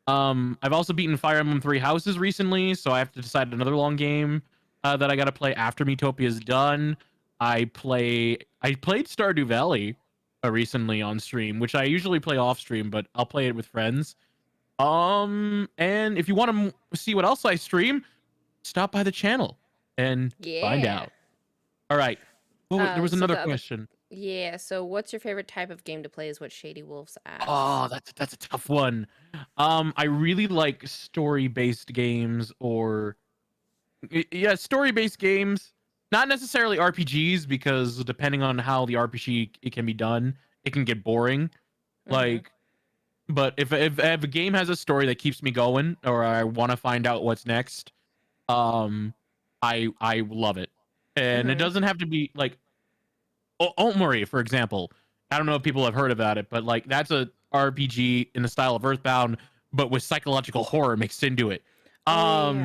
I've also beaten Fire Emblem Three Houses recently, so I have to decide another long game that I got to play after Metopia is done. I played Stardew Valley recently on stream, which I usually play off stream, but I'll play it with friends. And if you want to see what else I stream, stop by the channel and find Yeah. out. All right. Oh, there was So another the other, question. yeah. So what's your favorite type of game to play? Is what Shady Wolves asks. Oh, that's a tough one. I really like story-based games or yeah, story-based games. Not necessarily RPGs because depending on how the RPG it can be done, it can get boring. Mm-hmm. Like, but if a game has a story that keeps me going or I want to find out what's next, um, I love it. And it Mm-hmm. doesn't have to be like Omori, for example. I don't know if people have heard about it, but like that's a RPG in the style of Earthbound, but with psychological horror mixed into it. Oh yeah, Um,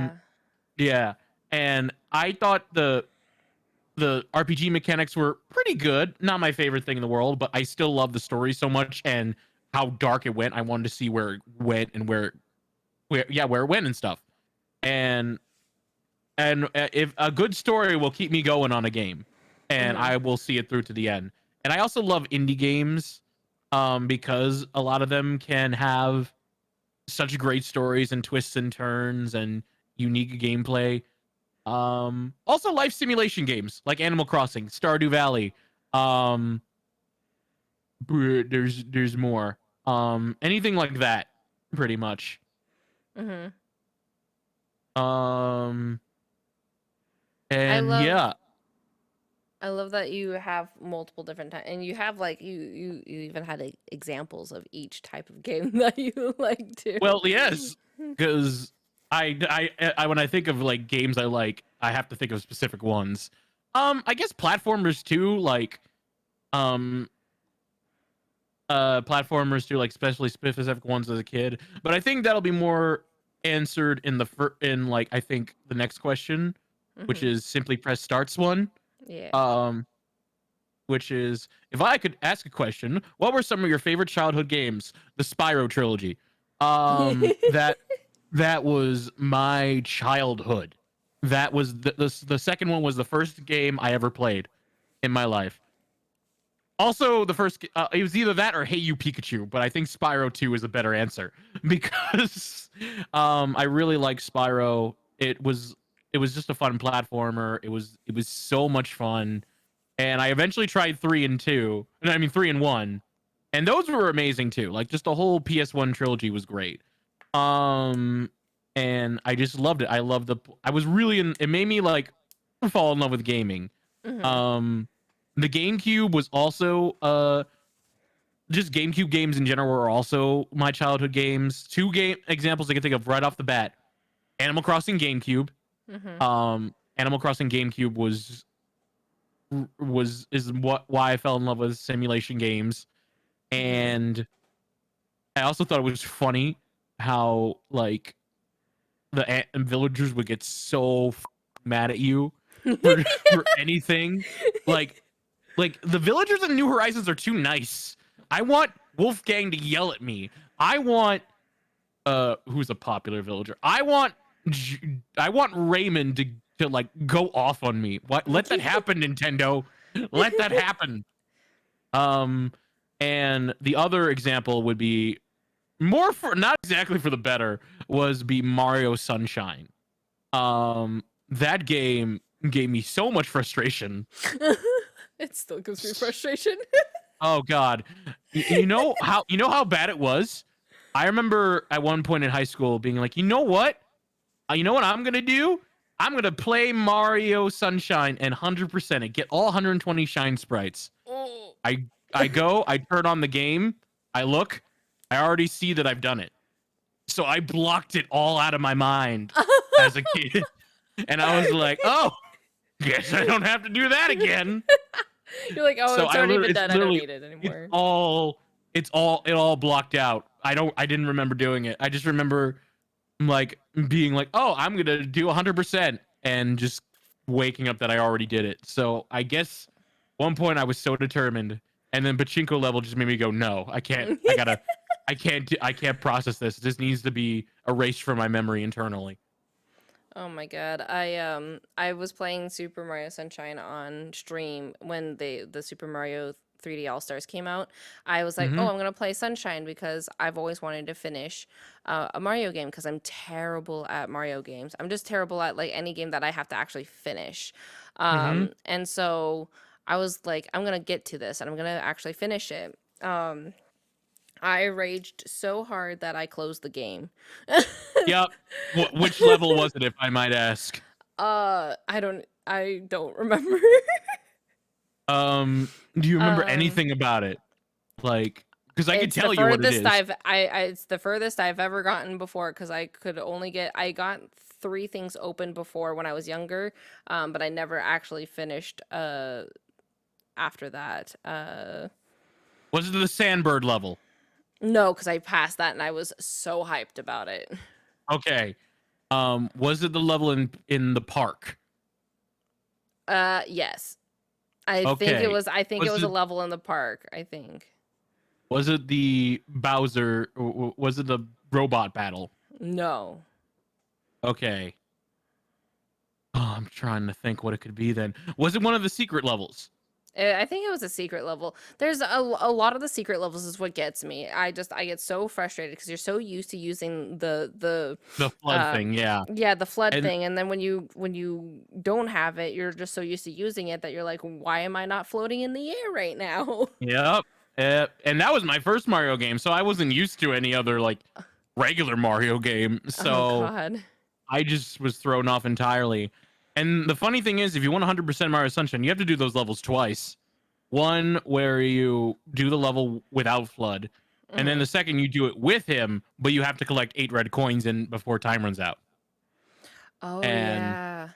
yeah. yeah, and I thought the RPG mechanics were pretty good. Not my favorite thing in the world, but I still love the story so much and how dark it went. I wanted to see where it went and where it went and stuff. And if a good story will keep me going on a game, and Mm-hmm. I will see it through to the end. And I also love indie games, because a lot of them can have such great stories and twists and turns and unique gameplay. Also life simulation games like Animal Crossing, Stardew Valley. Um, there's more. Anything like that, pretty much. Mm-hmm. Um, I and love yeah, I love that you have multiple different types, and you have like you even had examples of each type of game that you like too. well, yes, because I when I think of like games I like, I have to think of specific ones. I guess platformers too, like um platformers too, like especially specific ones as a kid. But I think that'll be more answered in in like I think the next question, which Mm-hmm. is simply press starts one. Yeah. Um, which is if I could ask a question, what were some of your favorite childhood games? The Spyro trilogy. That that was my childhood. That was the second one was the first game I ever played in my life. Also, the first it was either that or Hey You Pikachu, but I think Spyro 2 is a better answer because I really like Spyro. It was just a fun platformer. It was so much fun. And I eventually tried 3 and 2. I mean 3 and 1. And those were amazing too. Like just the whole PS1 trilogy was great. Um and I just loved it. I loved I was really it made me like fall in love with gaming. Mm-hmm. Um the GameCube was also just GameCube games in general were also my childhood games. Two game examples I can think of right off the bat. Animal Crossing GameCube. Mm-hmm. Animal Crossing GameCube is why I fell in love with simulation games. Mm-hmm. And I also thought it was funny how like the villagers would get so mad at you for anything. Like the villagers in New Horizons are too nice. I want Wolfgang to yell at me. I want who's a popular villager. I want Raymond to like go off on me. What? Let that happen, Nintendo. Let that happen. Um, and the other example would be more for not exactly for the better was be Mario Sunshine. That game gave me so much frustration. It still gives me frustration. Oh God, you know how bad it was. I remember at one point in high school being like, you know what I'm gonna do? I'm gonna play Mario Sunshine and 100% it, get all 120 shine sprites. Oh. I turn on the game, I look, I already see that I've done it. So I blocked it all out of my mind as a kid. And I was like, oh, guess I don't have to do that again. You're like, oh, So it's already been it's done. I don't literally need it anymore. it all blocked out. I didn't remember doing it. I just remember like being like, oh, I'm gonna do 100%, and just waking up that I already did it. So I guess one point I was so determined, and then pachinko level just made me go, no, I can't. I can't process this. This needs to be erased from my memory internally. Oh my god. I was playing Super Mario Sunshine on stream when the Super Mario 3D All-Stars came out. I was like, Mm-hmm. "Oh, I'm going to play Sunshine because I've always wanted to finish a Mario game because I'm terrible at Mario games. I'm just terrible at like any game that I have to actually finish." Mm-hmm. And so I was like, "I'm going to get to this and I'm going to actually finish it." I raged so hard that I closed the game. Yep. Which level was it, if I might ask? I don't remember. Do you remember um, anything about it? Like, because I could it's the tell you what it furthest is. it's the furthest I've ever gotten before because I got three things open before when I was younger, but I never actually finished after that. Was it the Sandbird level? No, because I passed that and I was so hyped about it. Okay. Was it the level in the park? Yes. Okay. I think it Was was a it level in the park, I think. was it the Bowser? Was it the robot battle? No. Okay. Oh, I'm trying to think what it could be then. Was it one of the secret levels? I think it was a secret level. There's a lot of the secret levels is what gets me. I get so frustrated because you're so used to using The flood thing, yeah. yeah, the flood And thing, and then when you don't have it, you're just so used to using it that you're like, why am I not floating in the air right now? yep. And that was my first Mario game, so I wasn't used to any other like regular Mario game. Oh So God. I just was thrown off entirely. And the funny thing is, if you want 100% Mario Sunshine, you have to do those levels twice. One where you do the level without flood, and then Hmm. the second you do it with him, but you have to collect 8 red coins in before time runs out. Oh And yeah.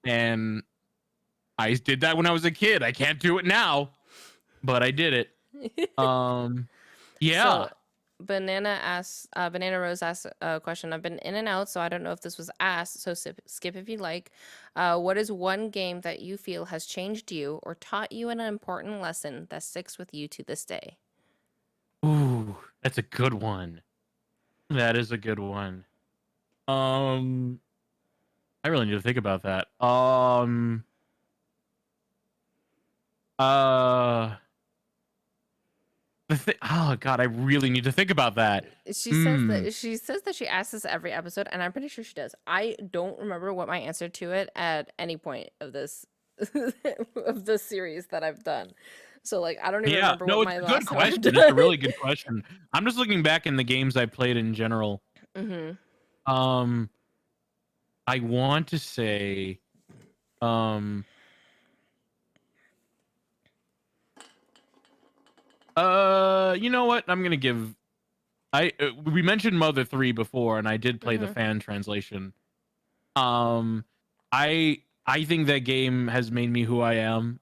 and I did that when I was a kid. I can't do it now, but I did it. Um, So yeah, Banana Rose asks a question. I've been in and out, so I don't know if this was asked. So skip if you like. What is one game that you feel has changed you or taught you an important lesson that sticks with you to this day? ooh, that's a good one. That is a good one. Um, I really need to think about that. Uh, oh God, I really need to think about that. Hmm. She says that she asks this every episode, and I'm pretty sure she does. I don't remember what my answer to it at any point of this of this series that I've done. So like I don't even Yeah, remember what no, it's my a good last one I've question. It's a done. really good question. I'm just looking back in the games I played in general. Hmm. Um, I want to say, um, you know what? I'm gonna give. We mentioned Mother 3 before, and I did play the Hmm. fan translation. Um, I think that game has made me who I am.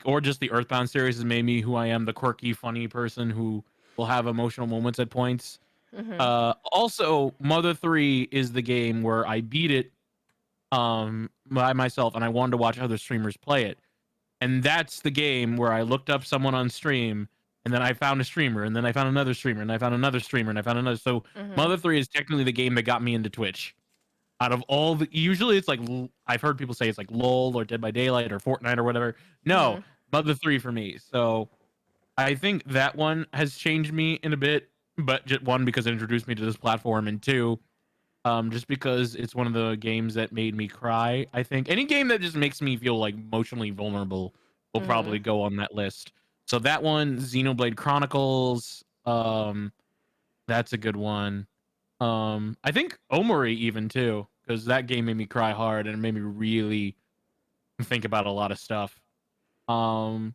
Or just the Earthbound series has made me who I am, the quirky, funny person who will have emotional moments at points. Hmm. Also, Mother 3 is the game where I beat it by myself, and I wanted to watch other streamers play it. And that's the game where I looked up someone on stream, and then I found a streamer, and then I found another streamer, and I found another streamer, and I found another. So Hmm. Mother 3 is technically the game that got me into Twitch. Out of all the, usually it's like I've heard people say it's like LOL or Dead by Daylight or Fortnite or whatever. No, Hmm. Mother 3 for me. So I think that one has changed me in a bit, but just one because it introduced me to this platform, and two, just because it's one of the games that made me cry. I think any game that just makes me feel like emotionally vulnerable will Hmm. probably go on that list. So that one, Xenoblade Chronicles, that's a good one. I think Omori even too, because that game made me cry hard and it made me really think about a lot of stuff. Um,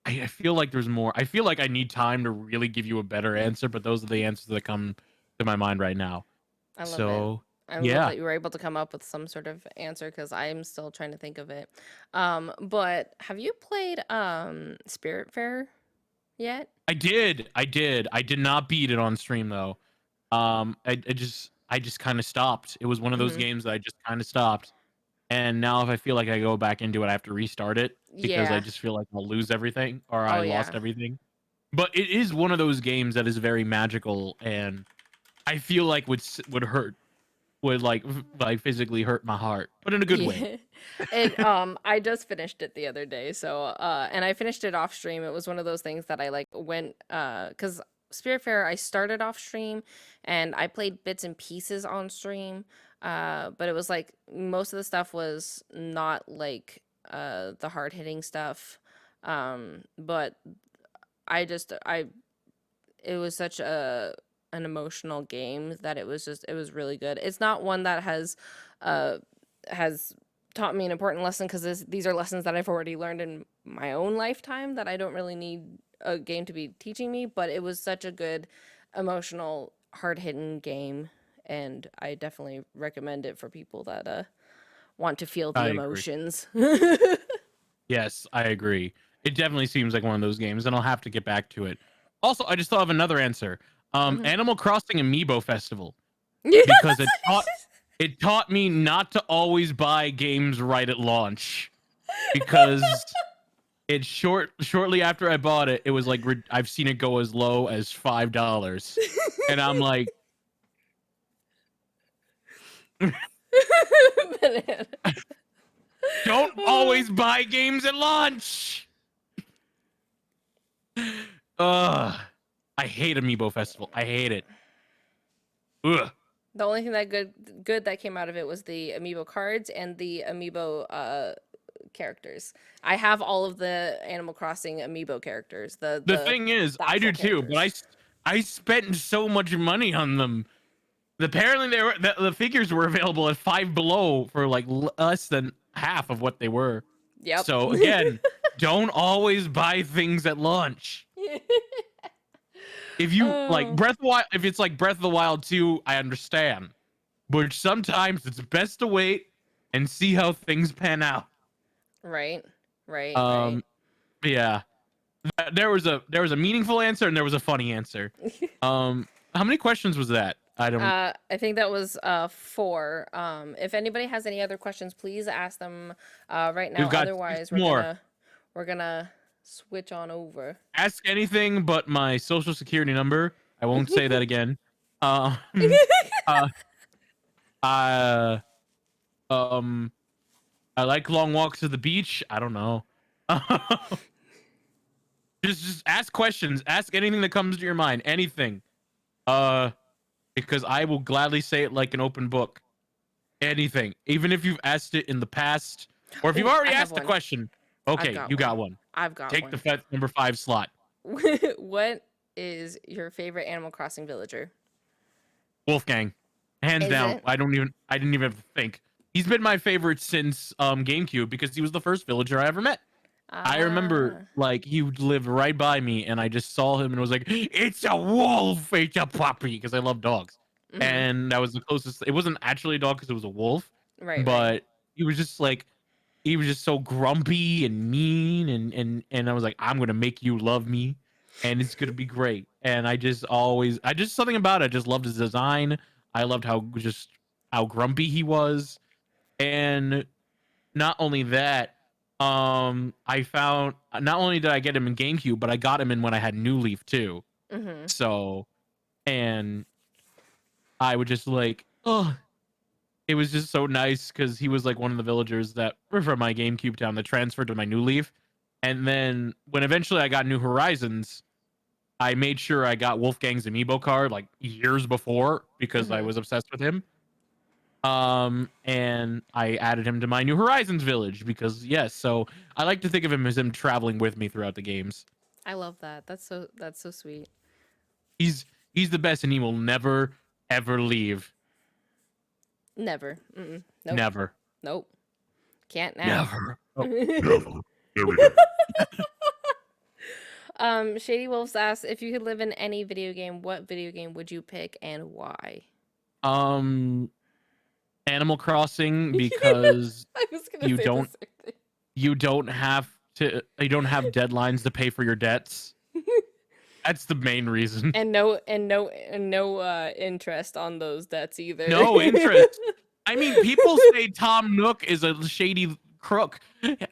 I feel like there's more. I feel like I need time to really give you a better answer, but those are the answers that come to my mind right now. I love it. So I love yeah, that you were able to come up with some sort of answer because I'm still trying to think of it. But have you played Spirit Fair yet? I did. I did. I did not beat it on stream though. I just kind of stopped. It was one of those Hmm. games that I just kind of stopped. And now if I feel like I go back into it, I have to restart it because I Yeah. just feel like I'll lose everything or Oh I lost yeah. everything. But it is one of those games that is very magical and I feel like would hurt would like physically hurt my heart, but in a good way. Yeah. It I just finished it the other day. So and I finished it off stream. It was one of those things that I like went cuz Spiritfarer I started off stream and I played bits and pieces on stream. But it was like most of the stuff was not like the hard-hitting stuff. But I it was such a an emotional game that it was really good. It's not one that uh has taught me an important lesson because these are lessons that I've already learned in my own lifetime that I don't really need a game to be teaching me, but it was such a good emotional hard-hitting game and I definitely recommend it for people that want to feel the I agree. emotions. Yes, I agree. It definitely seems like one of those games, and I'll have to get back to it. Also, I just thought of another answer. Mhm. Animal Crossing Amiibo Festival because it taught me not to always buy games right at launch because shortly after I bought it, it was like I've seen it go as low as $5, and I'm like, Banana. don't always buy games at launch. Ugh, I hate Amiibo Festival. I hate it. Ugh. The only thing that good that came out of it was the amiibo cards and the amiibo characters. I have all of the Animal Crossing amiibo characters, The thing is, the I actual do too, but characters. I spent so much money on them. Apparently, the figures were available at Five Below for like less than half of what they were. Yep. So again, don't always buy things at launch. If you like Oh, Breath of the Wild, if it's like Breath of the Wild 2, I understand. But sometimes it's best to wait and see how things pan out. right, right, right. Um, yeah. There was a meaningful answer and there was a funny answer. How many questions was that? I don't. I think that was four. If anybody has any other questions, please ask them right We've now. got six Otherwise, more. we're gonna switch on over. Ask anything but my social security number. I won't say that again. Um, uh, uh, um, I like long walks to the beach. I don't know. Just ask questions. Ask anything that comes to your mind. Anything. Uh, because I will gladly say it like an open book. Anything, even if you've asked it in the past, or if you've Oh, I already have asked the one. question. I've Okay, got you one. got one. I've got Take the one. number 5 slot. What is your favorite Animal Crossing villager? Wolfgang, hands Is down. it? I didn't even have to think. He's been my favorite since GameCube because he was the first villager I ever met. I remember Ah, like he lived right by me, and I just saw him and was like, "It's a wolf, it's a puppy," because I love dogs, mm-hmm. and that was the closest. It wasn't actually a dog because it was a wolf, Right, right. but he was just like he was just so grumpy and mean, and I was like, I'm gonna make you love me, and it's gonna be great. And I just something about it. I just loved his design. I loved how grumpy he was, and not only that, I found not only did I get him in GameCube, but I got him in when I had New Leaf too. Mm-hmm. So, and I would just like, oh, it was just so nice because he was like one of the villagers that were from my GameCube town that transferred to my New Leaf. And then when eventually I got New Horizons, I made sure I got Wolfgang's amiibo card like years before because I Mm-hmm. was obsessed with him. And I added him to my New Horizons village because yes, so I like to think of him as him traveling with me throughout the games. I love that. That's so sweet. He's he's the best and he will never ever leave. Never. Mm-mm. Nope. Never. Nope. Can't now. Never. Oh, never. There we go. Shady Wolves asks if you could live in any video game, what video game would you pick and why? Um Animal Crossing because I was gonna you say the don't same you don't have deadlines to pay for your debts. That's the main reason. And no interest on those debts either. No interest. I mean, people say Tom Nook is a shady crook.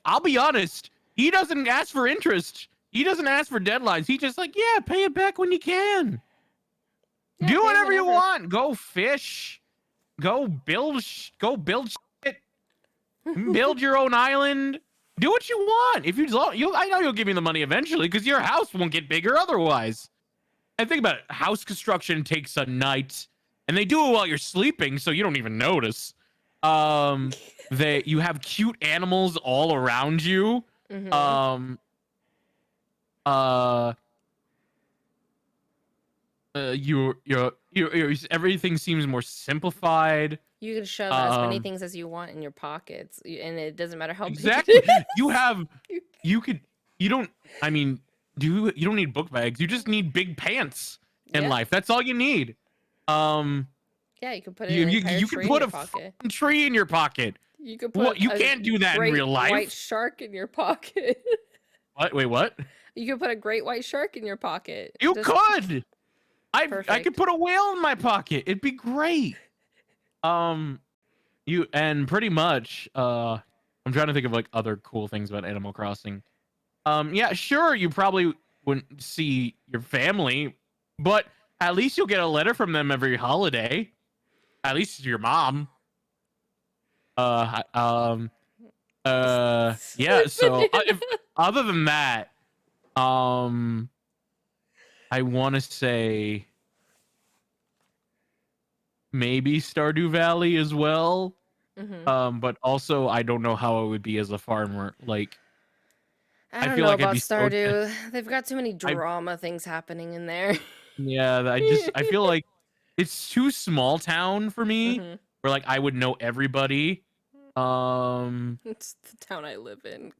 I'll be honest. He doesn't ask for interest. He doesn't ask for deadlines. He just like, yeah, pay it back when you can. Yeah, Do pay whatever you whenever. want. Go fish. Go build shit. Build your own island. Do what you want. If I know you'll give me the money eventually because your house won't get bigger otherwise. And think about it. House construction takes a night, and they do it while you're sleeping, so you don't even notice. You have cute animals all around you. Mhm. Uh, everything seems more simplified. You can shove as many things as you want in your pockets, and it doesn't matter how big Exactly. it is. You don't. I mean, you don't need book bags. You just need big pants in Yeah. life. That's all you need. Yeah, you could put an entire You tree can put in your a pocket. tree in your pocket. You could What? put You a can't do that in great real life. white shark in your pocket. What? Wait, what? You could put a great white shark in your pocket. You Just could. I could perfect. put a whale in my pocket. It'd be great. You and pretty much. I'm trying to think of like other cool things about Animal Crossing. Yeah, sure. You probably wouldn't see your family, but at least you'll get a letter from them every holiday. At least your mom. Yeah. So if other than that, I want to say maybe Stardew Valley as well. But also I don't know how it would be as a farmer. Like, I don't feel know like I'd about be so. Stardew. They've got too many drama things happening in there. Yeah, I feel like it's too small town for me. Where like I would know everybody. It's the town I live in.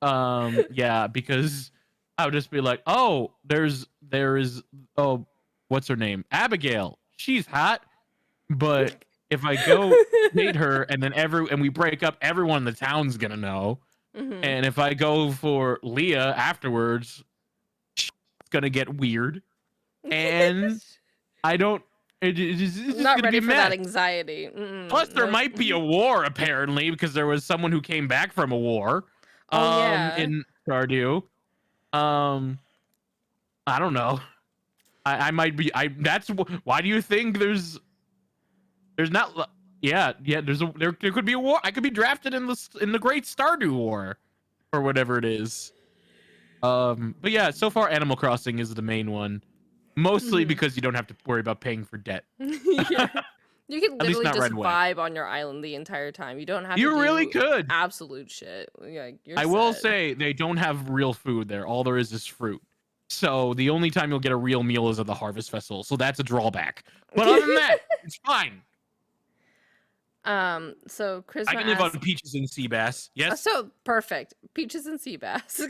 Yeah, because I would just be like, oh, there is oh, what's her name? Abigail. She's hot. But if I go date her and then we break up, everyone in the town's gonna know. And if I go for Leah afterwards, it's gonna get weird. And I don't. It's just Not gonna ready be for mess. that anxiety. Plus, there Nope. might be a war apparently because there was someone who came back from a war. Oh yeah. In Stardew. I don't know. I might be. That's why do you think there's not. Yeah. There could be a war. I could be drafted in the Great Stardew War, or whatever it is. But yeah, so far Animal Crossing is the main one, mostly because you don't have to worry about paying for debt. Yeah. You can At least literally not just right away. vibe on your island the entire time. You don't have to You do really could. absolute shit. Yeah, you're I will set. say they don't have real food there. All there is fruit. So the only time you'll get a real meal is at the Harvest Festival. So that's a drawback. But other than that, it's fine. So Charisma I can live on asks, peaches and sea bass. Yes. so perfect. Peaches and sea bass.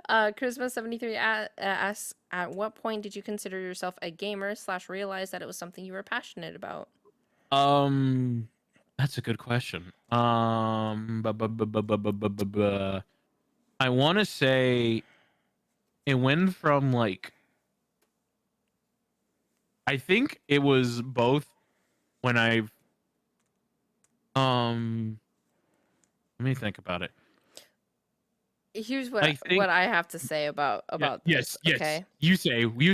Charisma 73 asks, at what point did you consider yourself a gamer / realize that it was something you were passionate about? That's a good question. I want to say it went from like, I think it was both when let me think about it. Here's what I think I have to say about yes, this. Okay. You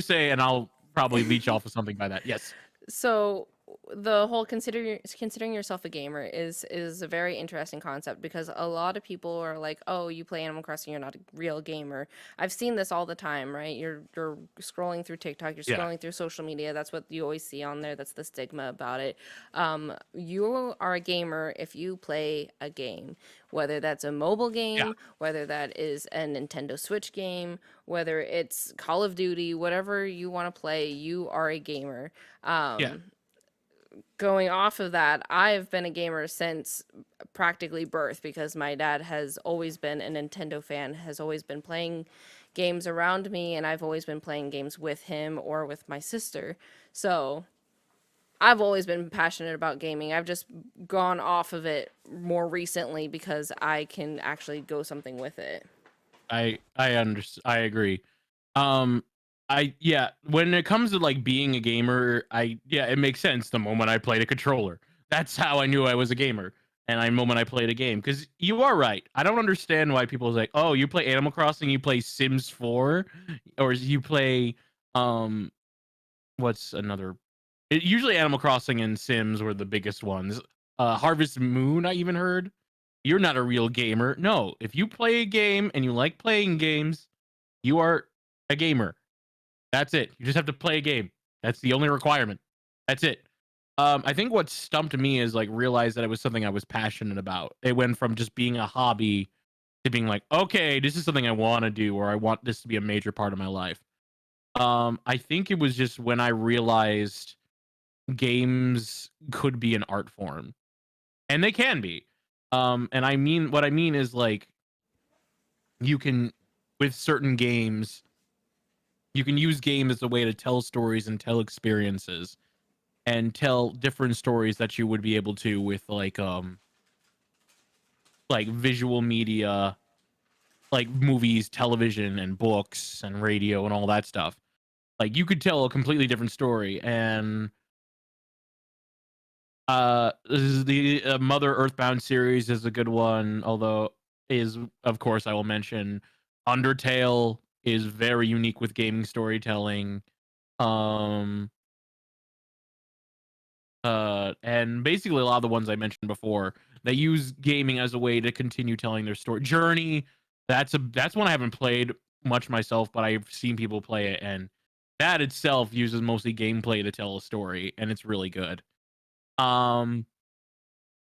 say, and I'll probably leech off of something by that. Yes. So the whole considering yourself a gamer is a very interesting concept because a lot of people are like, oh, you play Animal Crossing, you're not a real gamer. I've seen this all the time, right? You're scrolling through TikTok, you're scrolling through social media. That's what you always see on there. That's the stigma about it. You are a gamer if you play a game, whether that's a mobile game, whether that is a Nintendo Switch game, whether it's Call of Duty, whatever you want to play, you are a gamer. Going off of that, I've been a gamer since practically birth because my dad has always been a Nintendo fan, has always been playing games around me, and I've always been playing games with him or with my sister. So I've always been passionate about gaming. I've just gone off of it more recently because I can actually go something with it. I agree. Um, when it comes to like being a gamer, it makes sense the moment I played a controller. That's how I knew I was a gamer. And I moment I played a game, because you are right. I don't understand why people say, "Oh, you play Animal Crossing, you play Sims 4, or you play um what's another?" Usually Animal Crossing and Sims were the biggest ones. Harvest Moon, I even heard. You're not a real gamer. No, if you play a game and you like playing games, you are a gamer. That's it. You just have to play a game. That's the only requirement. That's it. I think what stumped me is like realize that it was something I was passionate about. It went from just being a hobby to being like, okay, this is something I want to do, or I want this to be a major part of my life. I think it was just when I realized games could be an art form, and they can be. And I mean, what I mean is like you can, with certain games, you can use game as a way to tell stories and tell experiences and tell different stories that you would be able to with like visual media, like movies, television, and books and radio and all that stuff. Like you could tell a completely different story. And this is the Mother Earthbound series is a good one, although is of course I will mention Undertale is very unique with gaming storytelling. Um and basically a lot of the ones I mentioned before, they use gaming as a way to continue telling their story. Journey, that's one I haven't played much myself, but I've seen people play it, and that itself uses mostly gameplay to tell a story, and it's really good. Um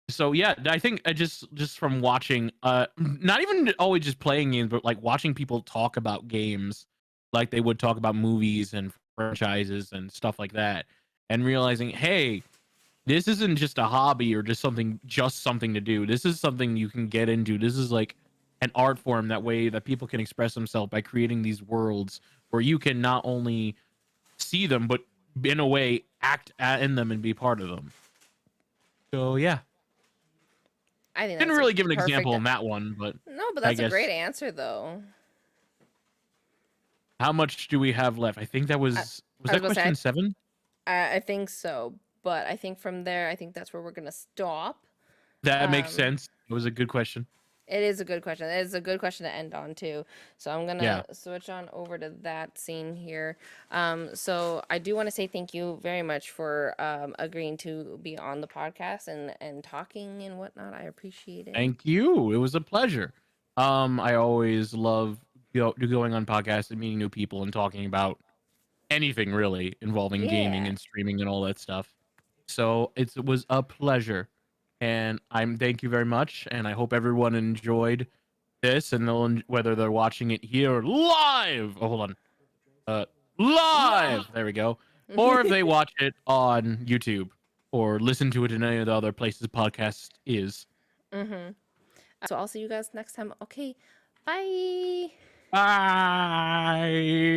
so yeah, I think I just from watching, not even always just playing games, but like watching people talk about games like they would talk about movies and franchises and stuff like that, and realizing, hey, this isn't just a hobby or just something to do. This is something you can get into. This is like an art form, that way that people can express themselves by creating these worlds where you can not only see them, but in a way in them and be part of them. So yeah, I think didn't that's a really give an perfect. example in that one, but No, but I that's a great guess. answer though. How much do we have left? I think that I, was I was that about to say question 7. I think so, but I think from there, I think that's where we're gonna stop. That makes Um, sense. It was a good question. it is a good question. It is a good question to end on too. So I'm Yeah. gonna switch on over to that scene here. So I do want to say thank you very much for agreeing to be on the podcast and talking and whatnot. I appreciate it. Thank you. It was a pleasure. I always love going on podcasts and meeting new people and talking about anything really involving gaming Yeah. and streaming and all that stuff. So it was a pleasure, and I'm thank you very much. And I hope everyone enjoyed this, and whether they're watching it here live. Oh, hold on. Uh, live. There we go. Or if they watch it on YouTube or listen to it in any of the other places podcast is. Mm-hmm. So I'll see you guys next time. Okay. Bye. Bye.